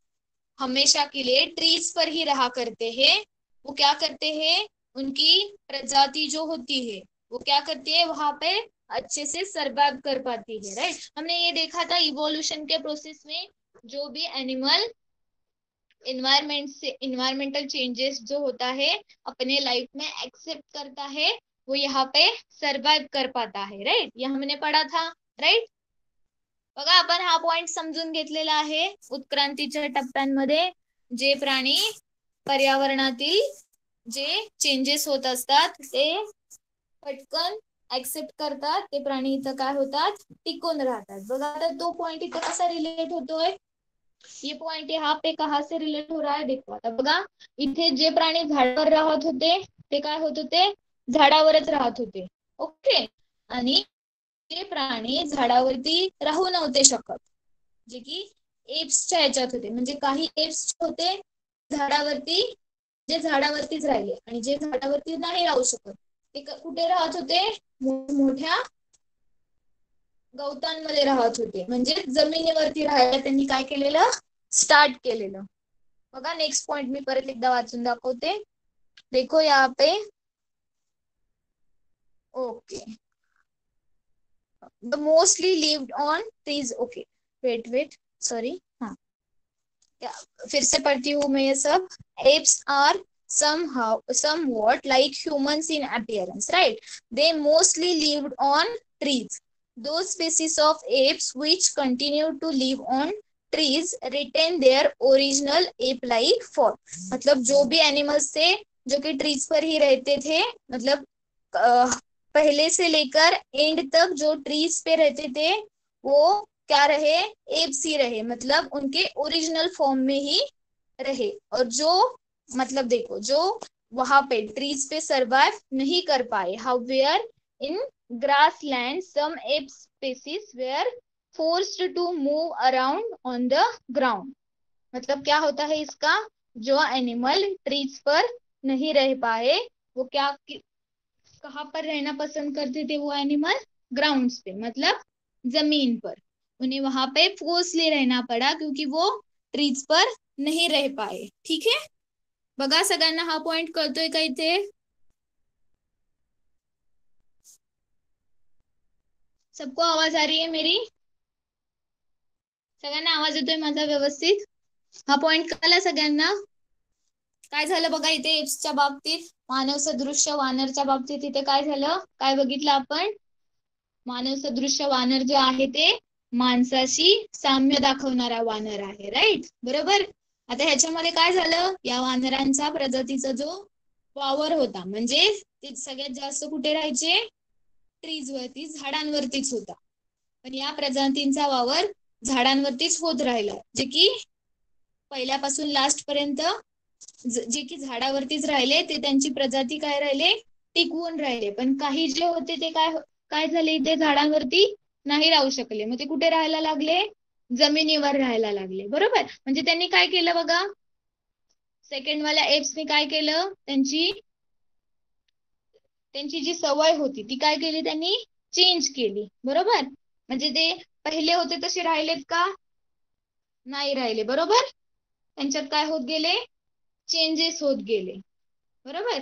हमेशा के लिए ट्रीज पर ही रहा करते हैं, वो क्या करते हैं? उनकी प्रजाति जो होती है वो क्या करती है? वहां पे अच्छे से सरवाइव कर पाती है, राइट। हमने ये देखा था इवोल्यूशन के प्रोसेस में, जो भी एनिमल इन्वायरमेंटल चेंजेस जो होता है अपने लाइफ में एक्सेप्ट करता है, वो यहाँ पे सरवाइव कर पाता है, राइट। ये हमने पढ़ा था, राइट। बघा, आपण हा पॉइंट समजून घेतलेला आहे. उत्क्रांतीच्या टप्प्यांमध्ये जे प्राणी पर्यावरणातील जे चेंजेस होत असतात ते पटकन एक्सेप्ट करतात, ते प्राणी इथं काय होतात? टिकून राहतात. बघा, आता तो पॉइंट इथं कसा रिलेट होतोय? ये पॉइंट यहाँ पे कहाँ से रिलेट हो रहा है? देखो आता बघा, इथे जे प्राणी झाडावर राहत होते ते काय होत होते? झाडावरच राहत होते. ओके, आणि ते प्राणी झाडावरती राहू नव्हते शकत, जे की एप्सच्या ह्याच्यात होते. म्हणजे काही एप्स होते झाडावरती, जे झाडावरतीच राहिले, आणि जे झाडावरती नाही राहू शकत ते कुठे राहत होते? मोठ्या गवतांमध्ये राहत होते. म्हणजे जमिनीवरती राहायला त्यांनी काय केलेलं? स्टार्ट केलेलं. बघा, नेक्स्ट पॉइंट मी परत एकदा वाचून दाखवते. देखो यहाँ पे, okay, the mostly lived on trees. okay, wait, sorry, हाँ, फिर से पढ़ती हूँ मैं ये सब. apes are somewhat like humans in appearance, right? They mostly lived on trees. Those species of apes which continue to live on trees retain their original ape like form. मतलब जो भी animals थे जो कि ट्रीज पर ही रहते थे, मतलब पहले से लेकर एंड तक जो ट्रीज पे रहते थे वो क्या रहे? एप्स ही रहे, मतलब उनके ओरिजिनल फॉर्म में ही रहे. और जो मतलब देखो, जो वहां पे ट्रीज पे सरवाइव नहीं कर पाए, however in grassland some ape species were forced to move around on the ground. मतलब क्या होता है इसका? जो एनिमल ट्रीज पर नहीं रह पाए वो क्या कहाँ पर रहना पसंद करते थे? वो एनिमल ग्राउंड्स पे, मतलब जमीन पर. उन्हें वहां पे फोर्सली रहना पड़ा क्योंकि वो ट्रीज पर नहीं रह पाए. ठीक है, बघा सगळ्यांना हा पॉइंट कळतोय का इथे? सबको आवाज आ रही है मेरी? सगळ्यांना आवाज येतोय माझा व्यवस्थित? हा पॉइंट कळला सगळ्यांना? काय झालं बघा इथे एप्सच्या बाबतीत, मानव सदृश्य वानरच्या बाबतीत इथे काय झालं? काय बघितलं आपण? मानव सदृश्य वानर जो आहे ते माणसाशी साम्य दाखवणारा वानर आहे, राईट, बरोबर. आता ह्याच्यामध्ये काय झालं? या वानरांचा प्रजातीचा जो वावर होता, म्हणजे ते सगळ्यात जास्त कुठे राहायचे? ट्रीज वरती, झाडांवरतीच होता. पण या प्रजातींचा वावर झाडांवरतीच होत राहिला, जे की पहिल्यापासून लास्ट पर्यंत जे की झाडावरतीच राहिले, ते त्यांची प्रजाती काय राहिले? टिकवून राहिले. पण काही जे होते ते काय काय झाले? ते झाडांवरती नाही राहू शकले, मग ते कुठे राहायला लागले? जमिनीवर राहायला लागले. बरोबर, म्हणजे त्यांनी काय केलं बघा, सेकंड वाल्या एप्सने काय केलं, त्यांची जी सवय होती ती काय केली, त्यांनी चेंज केली. बरोबर, म्हणजे ते पहिले होते तसे राहिलेत का, नाही राहिले. बरोबर, त्यांच्यात काय होत गेले, चेंजेस होत गेले. बरोबर,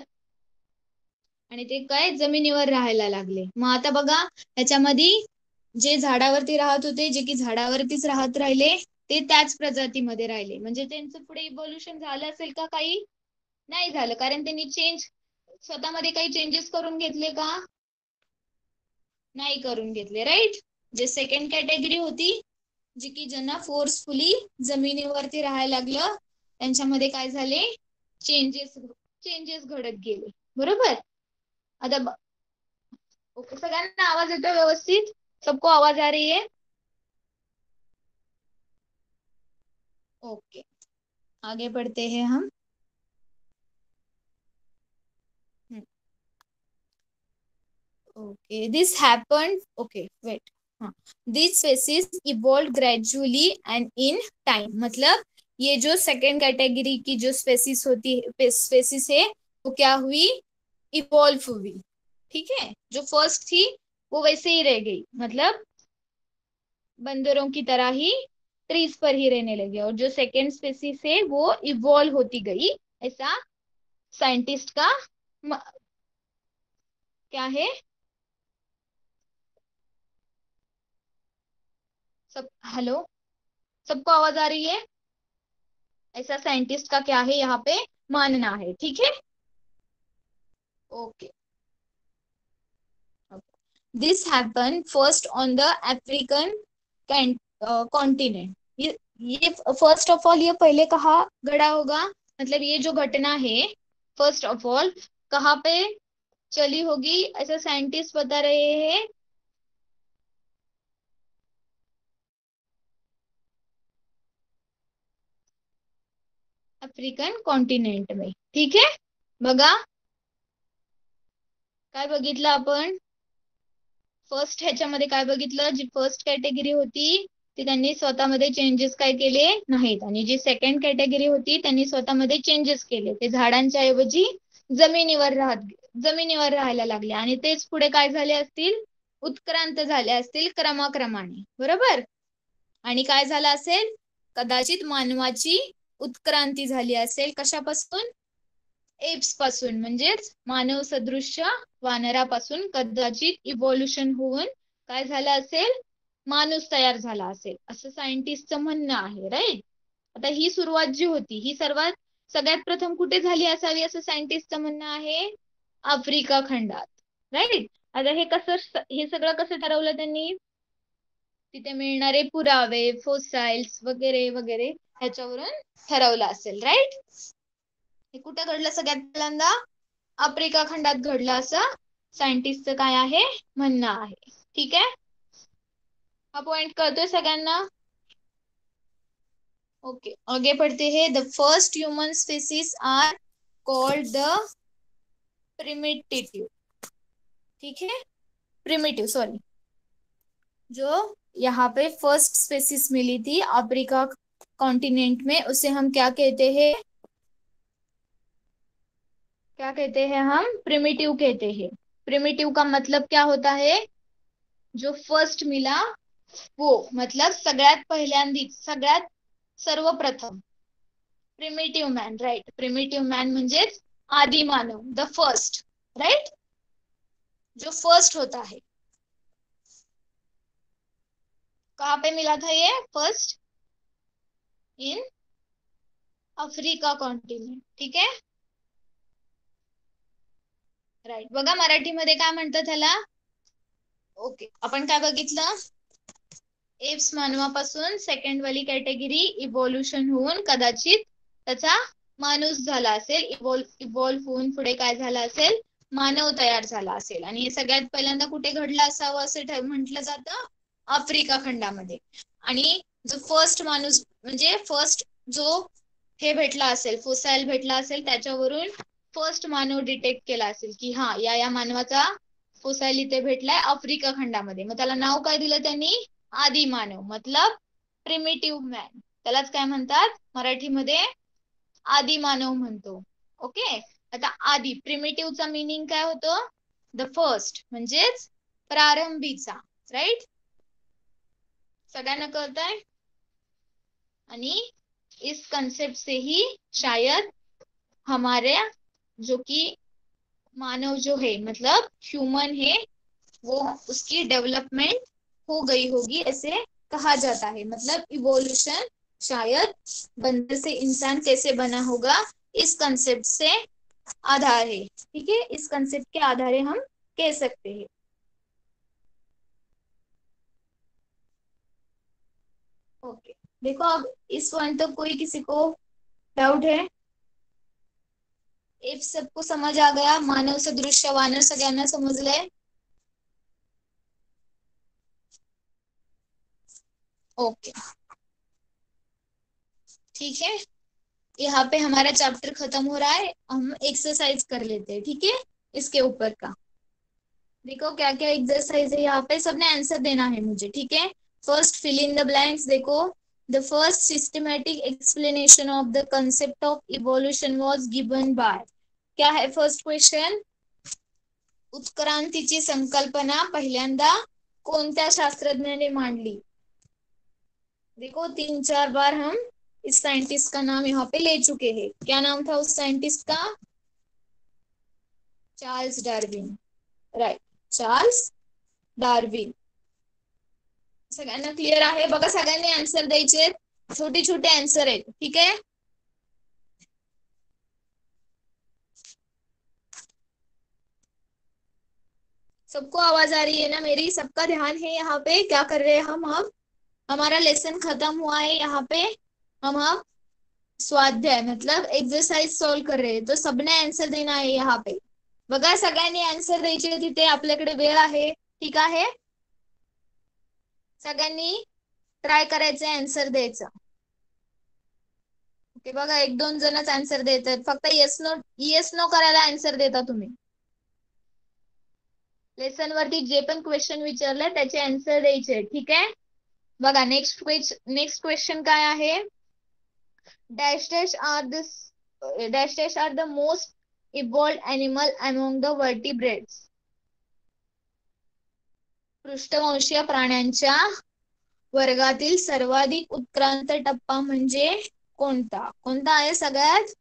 आणि ते काय जमिनीवर राहायला लागले. मग आता बघा ह्याच्यामध्ये जे झाडावरती राहत होते, जे की झाडावरतीच राहत राहिले, ते त्याच प्रजातीमध्ये राहिले. म्हणजे त्यांचं पुढे इव्होल्युशन झालं असेल का, काही नाही झालं, कारण त्यांनी स्वतःमध्ये काही चेंजेस करून घेतले का, नाही करून घेतले. राईट, जे सेकंड कॅटेगरी होती, जी की ज्यांना फोर्सफुली जमिनीवरती राहायला लागलं, त्यांच्यामध्ये काय झाले, चेंजेस घडत गेले. बरोबर, आता ओके, सगळ्यांना आवाज येतो व्यवस्थित, सबको आवाज आ रही है? ओके, आगे बढ़ते हैं हम. Okay, this happened. Okay, wait. हाँ, these species evolved gradually and in time. मतलब ये जो सेकेंड कैटेगरी की जो स्पेसीज स्पेसीज है, वो क्या हुई, इवॉल्व हुई. ठीक है, जो फर्स्ट थी वो वैसे ही रह गई, मतलब बंदरों की तरह ही ट्रीज पर ही रहने लगे, और जो सेकेंड स्पेसीज है वो इवॉल्व होती गई. ऐसा साइंटिस्ट का क्या है, सब हेलो, सबको आवाज आ रही है? ऐसा साइंटिस्ट का क्या है यहाँ पे मानना है. ठीक है, okay. This happen first on the African continent. ये फर्स्ट ऑफ ऑल ये पहले कहाँ घड़ा होगा, मतलब ये जो घटना है फर्स्ट ऑफ ऑल कहाँ पे चली होगी, ऐसा साइंटिस्ट बता रहे हैं अफ्रीकन कॉन्टिनेंट में. ठीक है, बघा काय बघितलं आपण, फर्स्ट ह्याच्यामध्ये काय बघितलं, जी फर्स्ट कॅटेगरी होती ती त्यांनी स्वतःमध्ये चेंजेस काय केले नाहीत, आणि जी सेकंड कॅटेगरी होती त्यांनी स्वतःमध्ये चेंजेस केले. ते झाडांच्या ऐवजी जमिनीवर राहायला लागले, आणि तेच पुढे काय झाले असतील, उत्क्रांत झाले असतील क्रमाक्रमाने. बरोबर, आणि काय झालं असेल, कदाचित मानवाची उत्क्रांती झाली असेल. कशापासून, एप्स पासून, म्हणजेच मानव सदृश्य वानरापासून कदाचित इव्होल्युशन होऊन काय झालं असेल, माणूस तयार झाला असेल, असं सायंटिस्टचं म्हणणं आहे. राईट, आता ही सुरुवात जी होती ही सगळ्यात प्रथम कुठे झाली असावी असं सायंटिस्टचं म्हणणं आहे, आफ्रिका खंडात. राईट, आता हे सगळं कसं ठरवलं त्यांनी, तिथे मिळणारे पुरावे, फोसाइल्स वगैरे वगैरे ह्याच्यावरून ठरवलं असेल. राईट, हे कुठे घडलं, सगळ्यात पहिल्यांदा आफ्रिका खंडात घडलं असं सायंटिस्टचं काय आहे, म्हणणं आहे. ठीक आहे, हा पॉइंट कळतोय सगळ्यांना? ओके, आगे बढ़ते हैं. The first human species are called the primitive. ठीक है, प्रिमिटिव, सॉरी, जो यहाँ पे फर्स्ट स्पीसीज मिली थी अफ्रीका कॉन्टिनेंट में, उसे हम क्या कहते हैं, हम प्रिमिटिव कहते हैं. प्रिमिटिव का मतलब क्या होता है, जो फर्स्ट मिला वो, मतलब सगळ्यात पहिल्यांदी, सगळ्यात सर्वप्रथम, primitive man. Right, primitive man म्हणजेच आदि मानव, द फर्स्ट. राईट, जो फर्स्ट होता है, कहाँ पे मिला था ये फर्स्ट, इन अफ्रीका कॉन्टिनेंट. ठीक आहे, राईट. बघा मराठीमध्ये काय म्हणतात त्याला. ओके, आपण काय बघितलं, एप्स मानवापासून सेकंड वाली कॅटेगरी इव्होल्युशन होऊन कदाचित त्याचा माणूस झाला असेल, इव्हॉल्व होऊन पुढे काय झाला असेल, मानव तयार झाला असेल. आणि हे सगळ्यात पहिल्यांदा कुठे घडलं असावं असं म्हटलं जातं, आफ्रिका खंडामध्ये. आणि जो फर्स्ट माणूस, म्हणजे फर्स्ट जो हे भेटला असेल, फोसाईल भेटला असेल, त्याच्यावरून फर्स्ट मानव डिटेक्ट केला असेल की हा या मानवाचा फोसाईल इथे भेटलाय आफ्रिका खंडामध्ये. मग त्याला नाव काय दिलं त्यांनी, आदि मानव, मतलब प्रिमिटिव्ह मॅन, त्यालाच काय म्हणतात मराठीमध्ये आदिमानव म्हणतो. ओके, आता आदी प्रिमिटिव्हचा मीनिंग काय होतो, द फर्स्ट म्हणजेच प्रारंभीचा, राईट, सगळ्यांना कळतंय. आणि इस कंसेप्ट से ही शायद हमारे जो कि मानव जो है मतलब ह्यूमन है वो उसकी डेवलपमेंट हो गई होगी ऐसे कहा जाता है. मतलब इवोल्यूशन शायद बंदर से इंसान कैसे बना होगा इस कंसेप्ट से आधार है. ठीक है, इस कंसेप्ट के आधारे हम कह सकते हैं. ओके, देखो अब इस पॉइंट तक कोई किसी को डाउट है? इफ सबको समझ आ गया, मानव सदृश वानर सगळ्यांना समजलंय? ओके, ठीक है, यहाँ पे हमारा चैप्टर खत्म हो रहा है. हम एक्सरसाइज कर लेते हैं, ठीक है, इसके ऊपर का. देखो क्या क्या एक्सरसाइज है यहाँ पे, सबने आंसर देना है मुझे, ठीक है. First fill in the blanks. देखो, the first systematic explanation of the concept of evolution was given by. क्या है फर्स्ट क्वेश्चन? उत्क्रांतीची संकल्पना पहिल्यांदा कोणत्या शास्त्रज्ञाने मांडली? देखो 3-4 बार हम इस साइंटिस्ट का नाम यहाँ पे ले चुके हैं. क्या नाम था उस साइंटिस्ट का? Charles Darwin, right, Charles Darwin. सगळ्यांना क्लिअर आहे? बघा सगळ्यांनी आन्सर द्यायचे, छोटे छोटे आन्सर आहेत, ठीक है. सबको आवाज आ रही है ना मेरी? सबका ध्यान है यहाँ पे? क्या कर रहे हैं हम अब? हमारा लेसन खत्म हुआ है, यहाँ पे हम अब स्वाध्याय मतलब एक्सरसाइज सॉल्व कर रहे हैं. तो सबने आन्सर देना आहे यहाँ पे. बघा सगळ्यांनी आन्सर द्यायचे, तिथे आपल्याकडे वेळ आहे, ठीक आहे. सगळ्यांनी ट्राय करायचं आन्सर द्यायचं. ओके, बघा 1-2 जणच आन्सर देतात, फक्त येस नो करायला आन्सर देता तुम्ही. लेसन वरती जे पण क्वेश्चन विचारले त्याचे आन्सर द्यायचे, ठीक आहे. बघा नेक्स्ट क्वेश्चन काय आहे? Dash dash are the most evolved animal among the vertebrates. पृष्ठवंशीय प्राण्यांच्या वर्गातील सर्वाधिक उत्क्रांत टप्पा म्हणजे कोणता? कोणता आहे सगळ्यात?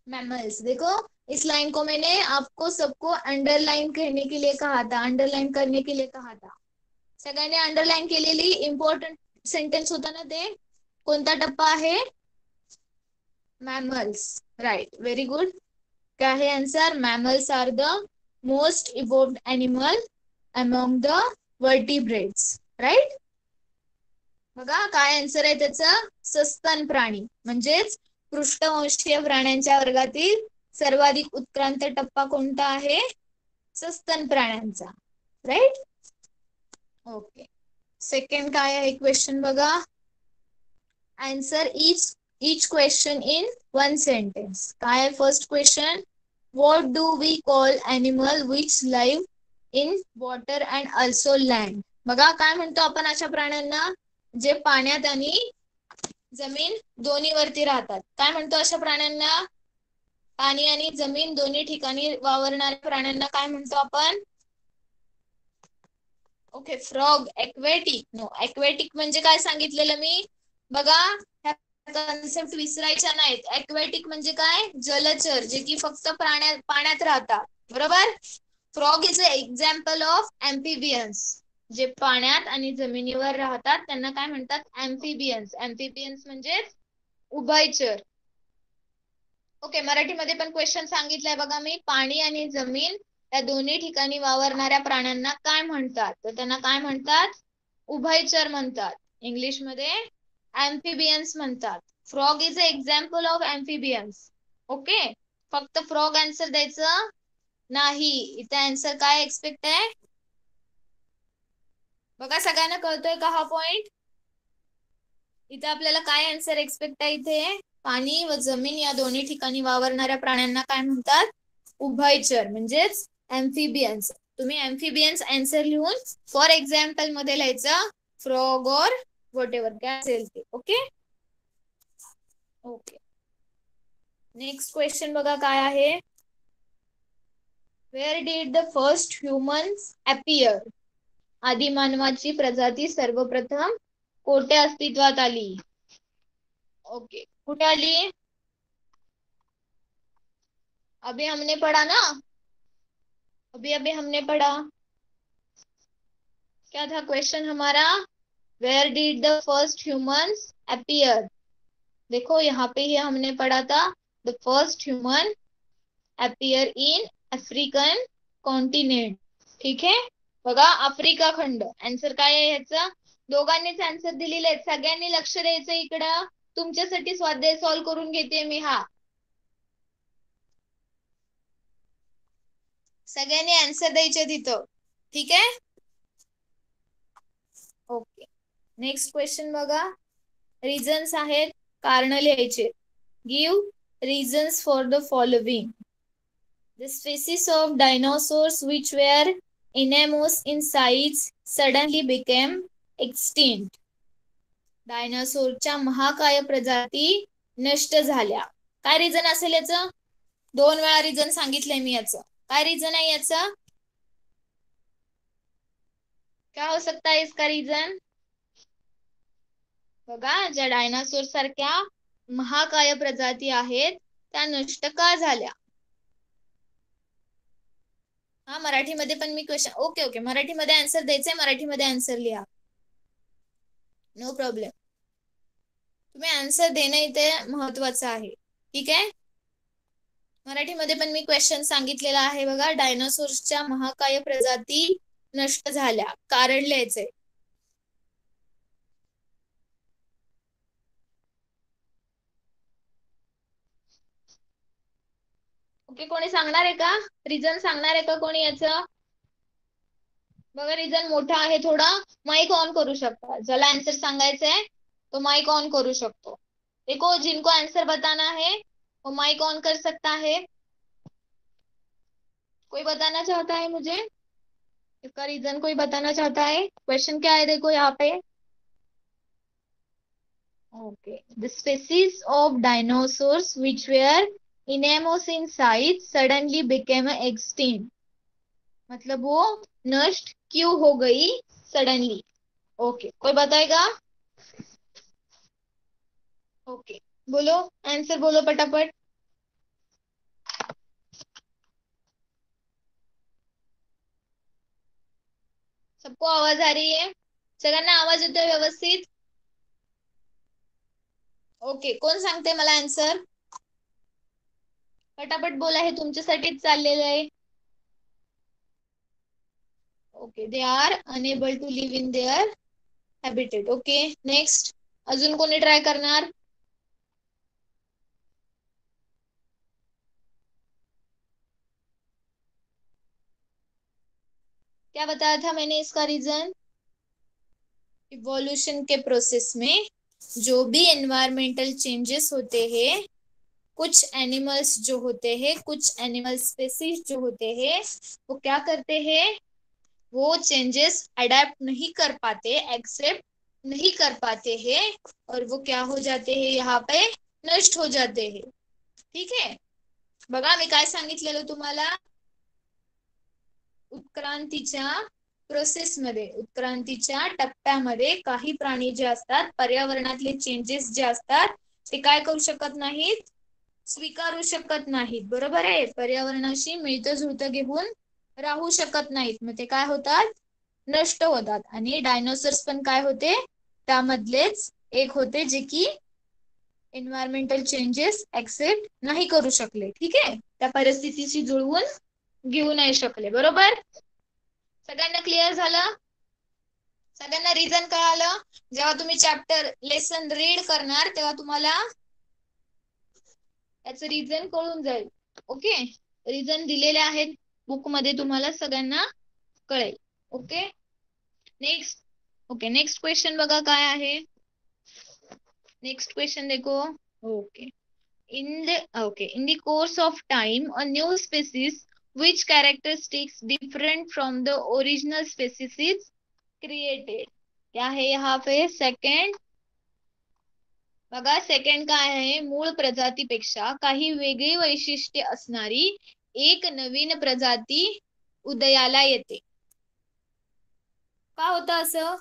मैमल्स. देखो इस लाइन को मैंने आपको सबको अंडरलाइन करने के लिए कहा था, अंडरलाइन करने के लिए कहा था. सगळ्यांनी अंडरलाइन केलेली इम्पॉर्टंट सेंटेन्स होता ना ते. कोणता टप्पा आहे? Mammals, right, very good. क्या है answer? Mammals are the most evolved animal among the vertebrates, right. बघा काय आन्सर आहे त्याचं? सस्तन प्राणी म्हणजेच पृष्ठवंशीय प्राण्यांच्या वर्गातील सर्वाधिक उत्क्रांत टप्पा कोणता आहे? सस्तन प्राण्यांचा, राइट. ओके, सेकंड काय आहे क्वेश्चन बघा. Answer each question in one sentence. काय आहे first question? What do we call animal which live in water and also land? बघा काय म्हणतो आपण अशा प्राण्यांना जे पाण्यात आणि जमीन दोन्ही वरती राहतात. काय म्हणतो अशा प्राण्यांना? पाणी आणि जमीन दोन्ही ठिकाणी वावरणाऱ्या प्राण्यांना काय म्हणतो आपण? Okay, frog. Aquatic. No, aquatic म्हणजे काय सांगितलेलं मी? बघा कन्सेप्ट विसरायच्या नाहीत. एक्वेटिक म्हणजे काय? जलचर, जे की फक्त पाण्यात राहतात, बरोबर. Frog is a example of amphibians. जे पाण्यात आणि जमिनीवर राहतात त्यांना काय म्हणतात? एम्फिबियन्स. एम्फिबियन्स म्हणजे उभयचर. ओके, मराठीमध्ये पण क्वेश्चन सांगितलंय बघा मी. पाणी आणि जमीन या दोन्ही ठिकाणी वावरणाऱ्या प्राण्यांना काय म्हणतात? तर त्यांना काय म्हणतात? उभयचर म्हणतात. इंग्लिश मध्ये एम्फिबियन्स म्हणतात. Frog is a example of amphibians. Okay, फक्त फ्रॉग आन्सर द्यायचं नाही, इथे आन्सर काय एक्सपेक्ट आहे? बघा सगळ्यांना कळतोय का हा पॉइंट? इथे आपल्याला काय आन्सर एक्सपेक्ट आहे? इथे पाणी व जमीन या दोन्ही ठिकाणी वावरणाऱ्या प्राण्यांना काय म्हणतात? उभयचर म्हणजेच एम्फिबियन्स. तुम्ही एम्फिबियन्स आन्सर लिहून फॉर एक्झाम्पल मध्ये लिहायचं फ्रॉग और वॉट एव्हर काय असेल ते. Okay okay. नेक्स्ट क्वेश्चन बघा काय आहे. Where did the first humans appear? आदिमानवाची प्रजाती सर्वप्रथम कोठे अस्तित्वात आली? ओके कुठे आली? अभी हमने पढ़ा ना, अभी अभी हमने पढ़ा. क्या था क्वेश्चन हमारा? Where did the first humans appear? देखो यहाँ पे ही हमने पढ़ा था the first human appear in African continent. ठीक आहे बघा आफ्रिका खंड. आन्सर काय आहे ह्याचा? दोघांनीच आन्सर दिलेले आहेत. सगळ्यांनी लक्ष द्यायचं इकडं. तुमच्यासाठी स्वाध्याय सॉल्व करून घेते मी हा. सगळ्यांनी आन्सर द्यायचे तिथं. ठीक आहे ओके. नेक्स्ट क्वेश्चन बघा. रिझन्स आहेत कारण लिहायचे. Give reasons for the following. The species of dinosaurs which were enormous in size suddenly became extinct. डायनासोरच्या महाकाय प्रजाती नष्ट झाल्या. काय रिझन असेल याचं? 2 वेळा रिझन सांगितलंय मी याचं. काय रिझन आहे याचं? क्या हो सकता है इसका रीजन? बघा ज्या डायनासोर सारख्या महाकाय प्रजाती आहेत त्या नष्ट का झाल्या? हा मराठीमध्ये पण मी क्वेश्चन. ओके ओके मराठीमध्ये आन्सर द्यायचंय. मराठीमध्ये आन्सर लिहा. No problem. तुम्ही आन्सर देणं इथे महत्वाचं आहे. ठीक आहे मराठीमध्ये पण मी क्वेश्चन सांगितलेला आहे बघा. डायनासोर्सच्या महाकाय प्रजाती नष्ट झाल्या. कारण लिहायचंय. ओके कोणी सांगणार आहे का? रिझन सांगणार आहे का कोणी याचं? बघा रिझन मोठा आहे थोडा. माइक ऑन करू शकता. ज्याला आन्सर सांगायचंय तो माइक ऑन करू शकतो. देखो जिनको आंसर बताना है वो माइक ऑन कर सकता है. कोई बताना चाहता है मुझे इसका रीजन? कोई बताना चाहता है? क्वेश्चन क्या है देखो यहाँ पे. Okay the species of dinosaurs which were enormous in size suddenly became extinct. मतलब वो नष्ट क्यों हो गई सडनली? ओके कोई बताएगा? ओके बोलो आंसर बोलो पटापट. सबको आवाज आ रही है? सगळ्यांना आवाज येतोय व्यवस्थित? ओके कोण सांगते मला आन्सर? पटापट बोला. हे तुमच्यासाठीच चाललेलं आहे. Okay they are unable to live in their habitat. Okay next अजून कोणी ट्राय करणार? क्या बताया था मैंने इसका रीजन? इवोल्यूशन के प्रोसेस में जो भी एनवायरमेंटल चेंजेस होते हैं, कुछ एनिमल्स जो होते हैं, कुछ एनिमल स्पेसीज जो होते हैं वो क्या करते हैं? वो चेंजेस अडेप्ट नहीं कर पाते, एक्सेप्ट नहीं कर पाते हैं और वो क्या हो जाते हैं? यहाँ पे नष्ट हो जाते हैं. ठीक आहे बघा मी काय सांगितलेलं तुम्हाला. उत्क्रांतीच्या प्रोसेसमध्ये उत्क्रांतीच्या टप्प्यामध्ये काही प्राणी जे असतात पर्यावरणातले चेंजेस जे असतात ते काय करू शकत नाहीत? स्वीकारू शकत नाहीत. बरोबर आहे. पर्यावरणाशी मिळतं जुळतं घेऊन राहू शकत नाहीत. मग ते काय होतात? नष्ट होतात. आणि डायनोसॉर्स पण काय होते? त्यामधलेच एक होते जे की एन्व्हायरमेंटल चेंजेस एक्सेप्ट नाही करू शकले. ठीक आहे त्या परिस्थितीशी जुळवून घेऊ नाही शकले. बरोबर सगळ्यांना क्लिअर झालं? सगळ्यांना रिझन कळालं? जेव्हा तुम्ही चॅप्टर लेसन रीड करणार तेव्हा तुम्हाला याचं रिझन कळून जाईल. ओके रिझन दिलेले आहेत बुक मध्ये तुम्हाला सगळ्यांना कळेल. Okay next. Okay next question बघा काय आहे. नेक्स्ट क्वेश्चन देखो. Okay in the course of time a new species which characteristics different from the original species is created. क्या है यहाँ पे सेकंड? बघा सेकंड काय आहे, मूळ प्रजातीपेक्षा काही वेगळी वैशिष्ट्ये असणारी एक नवीन प्रजाती उदयाला येते. का होतं असं?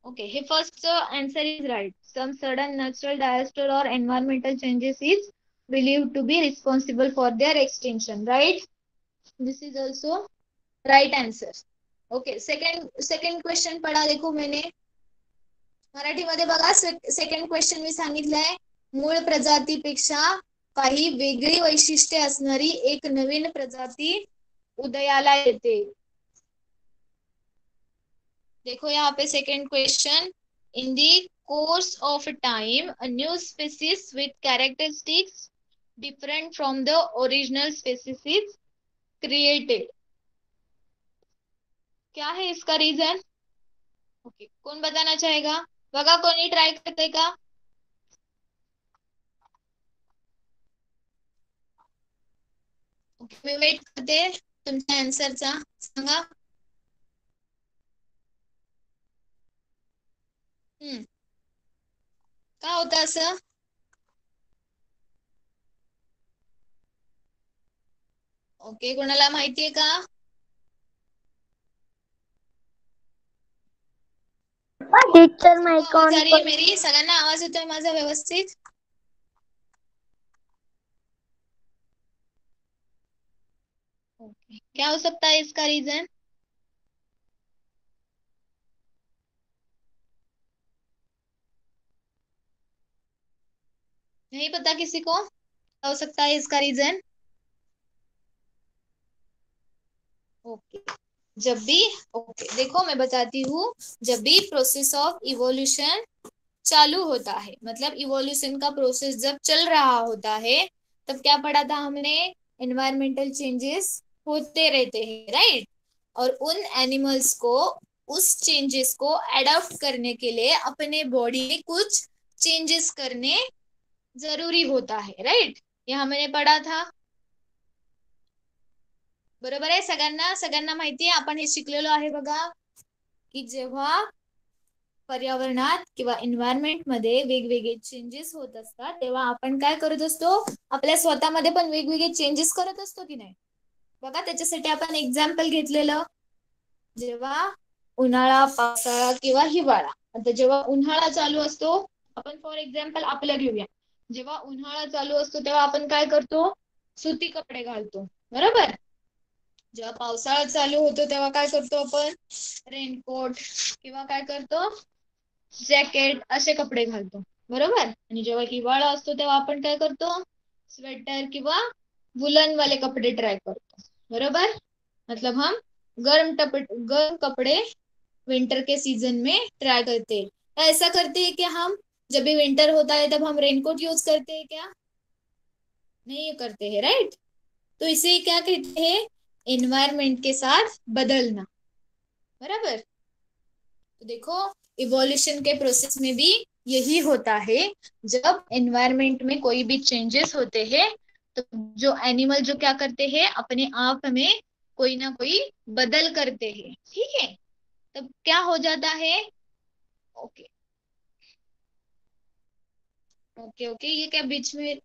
ओके, हे first answer is right. Some sudden natural disaster or environmental changes is believed to be responsible for their extinction, right? This is also right answer. Okay, second second question पढ़ा देखो मैंने मराठीमध्ये बघा. सेकंड क्वेश्चन मी सांगितलंय, मूळ प्रजातीपेक्षा काही वेगळी वैशिष्ट्ये असणारी एक नवीन प्रजाती उदयाला येते. देखो यहाँ पे second question, in the course of time a new species with characteristics different from the original species is created. क्या है इसका रीजन? ओके, कौन बताना चाहेगा? बघा कोणी ट्राय करते का? ओके, मी वेट करते तुमच्या आन्सरचा. सांगा. का होतं असं? ओके, कोणाला माहितीये का? टीचर सबको माइक आवाज ऑन आ रही है मेरी? सगळ्यांना आवाज येतोय माझा व्यवस्थित? ओके, क्या हो सकता है इसका रीजन? नहीं पता किसी को? क्या हो सकता है इसका रीजन? ओके, जब भी, ओके देखो मैं बताती हूँ. जब भी प्रोसेस ऑफ इवोल्यूशन चालू होता है, मतलब इवोल्यूशन का प्रोसेस जब चल रहा होता है, तब क्या पढ़ा था हमने? एनवायरमेंटल चेंजेस होते रहते हैं, राइट? और उन एनिमल्स को उस चेंजेस को अडॉप्ट करने के लिए अपने बॉडी में कुछ चेंजेस करने जरूरी होता है, राइट? ये हमने पढ़ा था. बरोबर आहे? सगळ्यांना सगळ्यांना माहिती आहे, आपण हे शिकलेलो आहे बघा, की जेव्हा पर्यावरणात किंवा एन्व्हायरमेंट मध्ये वेगवेगळे चेंजेस होत असतात, तेव्हा आपण काय करत असतो? आपल्या स्वतःमध्ये पण वेगवेगळे चेंजेस करत असतो की नाही? बघा, त्याच्यासाठी आपण एक्झाम्पल घेतलेलं, जेव्हा उन्हाळा, पावसाळा किंवा हिवाळा. आता जेव्हा उन्हाळा चालू असतो, आपण फॉर एक्झाम्पल आपलं घेऊया. जेव्हा उन्हाळा चालू असतो तेव्हा आपण काय करतो? सुती कपडे घालतो, बरोबर? जेव्हा पावसाळा चालू होतो तेव्हा काय करतो आपण? रेनकोट किंवा काय करतो? जॅकेट असे कपडे घालतो, बरोबर? आणि जेव्हा हिवाळा असतो तेव्हा आपण काय करतो? स्वेटर किंवा वुलन वाले कपडे ट्राय करतो, बरोबर? मतलब हम गर्म कपड़े विंटर के सीजन में ट्राई करते हैं. क्या ऐसा करते हैं कि हम जब भी विंटर होता है तब हम रेनकोट यूज करते हैं क्या? नहीं करते हैं, राइट? तो इसे क्या कहते हैं? एनवायरमेंट के साथ बदलना, बराबर? तो देखो, इवोल्यूशन के प्रोसेस में भी यही होता है. जब एनवायरमेंट में कोई भी चेंजेस होते हैं, तो जो एनिमल जो क्या करते हैं, अपने आप में कोई ना कोई बदल करते हैं, ठीक है? तब क्या हो जाता है? ओके ओके ओके, ये क्या बीच में?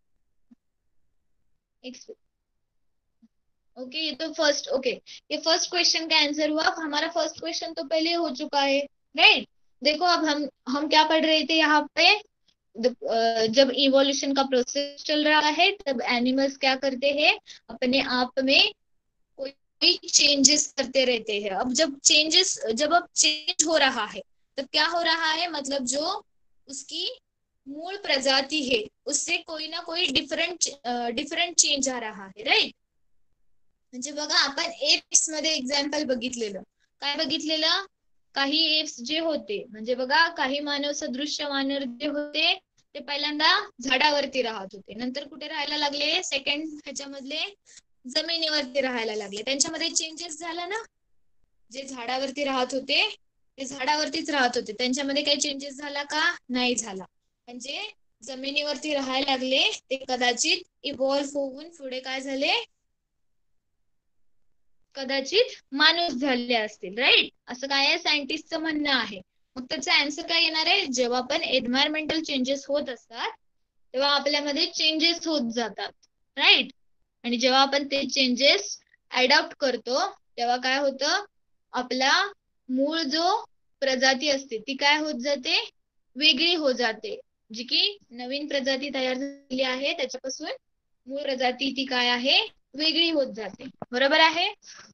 ओके, ये तो फर्स्ट, ओके, ये फर्स्ट क्वेश्चन का आंसर हुआ. अब हमारा फर्स्ट क्वेश्चन तो पहले हो चुका है, राइट? देखो, अब हम क्या पढ़ रहे थे यहाँ पे? जब इवोल्यूशन का प्रोसेस चल रहा है तब एनिमल्स क्या करते हैं? अपने आप में कोई चेंजेस करते रहते हैं. जब अब चेंज हो रहा है, तब क्या हो रहा है? मतलब जो उसकी मूळ प्रजाती है, उससे कोई ना कोई डिफरेंट चेंज आ रहा है, राइट? म्हणजे बघा, आपण एप्स मध्ये एक्झाम्पल बघितलेलं. काय बघितलेलं? काही एप्स जे होते, म्हणजे बघा, काही मानव सदृश्य वानर जे होते ते पहिल्यांदा झाडावरती राहत होते, नंतर कुठे राहायला लागले? सेकंड ह्याच्यामधले जमिनीवरती राहायला लागले. त्यांच्यामध्ये चेंजेस झाला ना? जे झाडावरती राहत होते ते झाडावरतीच राहत होते, त्यांच्यामध्ये काही चेंजेस झाला का? नाही झाला. म्हणजे जमिनीवरती राहायला लागले ते कदाचित इव्हॉल्व्ह होऊन पुढे काय झाले? कदाचित माणूस झाले असतील, राईट? असं काय आहे, सायंटिस्टचं म्हणणं आहे. मग त्याचा आन्सर काय येणार आहे? जेव्हा पण एन्व्हायरमेंटल चेंजेस होत असतात तेव्हा आपल्यामध्ये चेंजेस होत जातात, राईट? आणि जेव्हा आपण ते चेंजेस अडॉप्ट करतो तेव्हा काय होतं, आपला मूळ जो प्रजाती असते ती काय होत जाते, वेगळी होत जाते. जी की नवीन प्रजाती तयार झालेली आहे त्याच्यापासून मूळ प्रजाती ती काय आहे, वेगळी होत जाते. बरोबर आहे?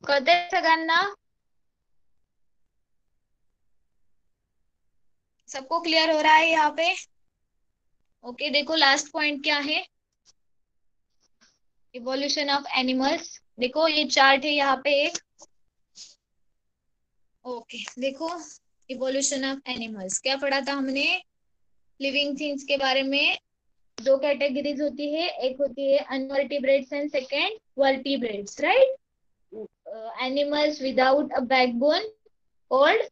कळतंय सगळ्यांना? सबको क्लियर हो रहा है यहाँ पे? ओके, देखो लास्ट पॉइंट क्या है, इवोल्यूशन ऑफ एनिमल्स. देखो ये चार्ट है यहाँ पे एक, ओके देखो इवोल्यूशन ऑफ एनिमल्स क्या पढ़ा था हमने, लिविंग थिंग्स के बारे में. दो कैटेगरीज होती है, एक होती है invertebrates and second vertebrates, right? Animals without a backbone called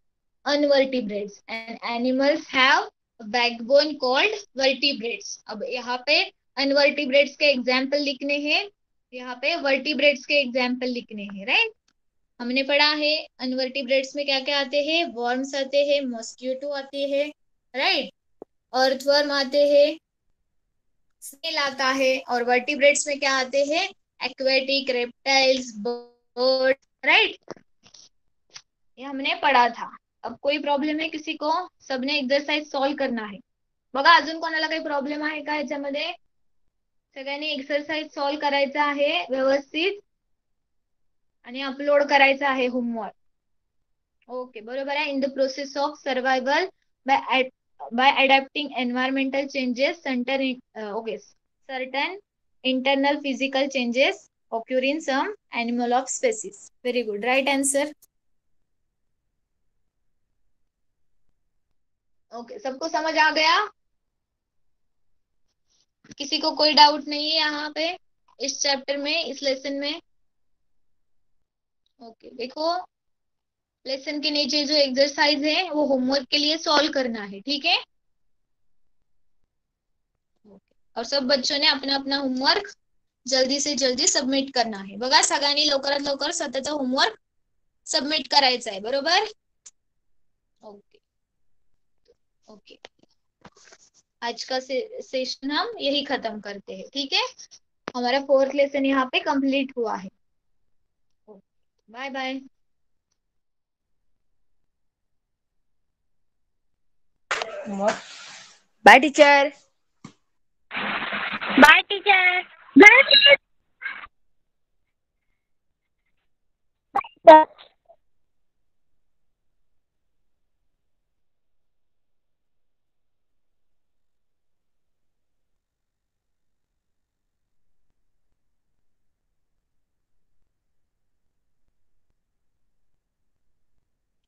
unvertebrates and animals have a backbone called vertebrates. अब यहाँ पे अनवर्टिब्रेट्स के एग्जाम्पल लिखने हैं, यहाँ पे वर्टिब्रेट्स के एग्जाम्पल लिखने हैं, राइट? हमने पढ़ा है अनवर्टिब्रेट्स में क्या क्या आते हैं, वर्म्स आते हैं, मॉस्किटो आते हैं, राइट? अर्थवर्म आते हैं, स्नेल आता है, और वर्टिब्रेट्स में क्या आते हैं, एक्वेटिक, रेप्टाइल्स, बर्ड, राइट? ये हमने पढ़ा था. अब कोई प्रॉब्लेम है किसी को? सबने एक्सरसाइज सॉल्व करना आहे. बघा अजून कोणाला काही प्रॉब्लेम आहे का याच्यामध्ये? सगळ्यांनी एक्सरसाइज सॉल्व करायचा आहे व्यवस्थित आणि अपलोड करायचा आहे होमवर्क. ओके, बरोबर आहे. In the process of survival by adapting environmental changes certain internal physical changes occur in some animal of species. Very good, right answer. Okay, सबको समझ आ गया? किसी को कोई डाउट नहीं है यहाँ पे इस चैप्टर में, इस लेसन में? ओके, देखो लेसन के नीचे जो एक्सरसाइज है वो होमवर्क के लिए सॉल्व करना है, ठीक है? और सब बच्चों ने अपना अपना होमवर्क जल्दी से जल्दी सबमिट करना है. बघा सगळ्यांनी लवकरात लवकर स्वतःचा होमवर्क सबमिट करायचा आहे, बरोबर? ओके ओके, आज का सेशन हम यही खत्म करते हैं, ठीक है? हमारा 4th लेसन यहाँ पे कंप्लीट हुआ है. Bye bye. Bye teacher. Bye teacher. Bye teacher.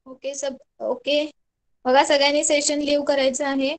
Okay सब ओके, बघा सगळ्यांनी सेशन लिव्ह करायचं आहे.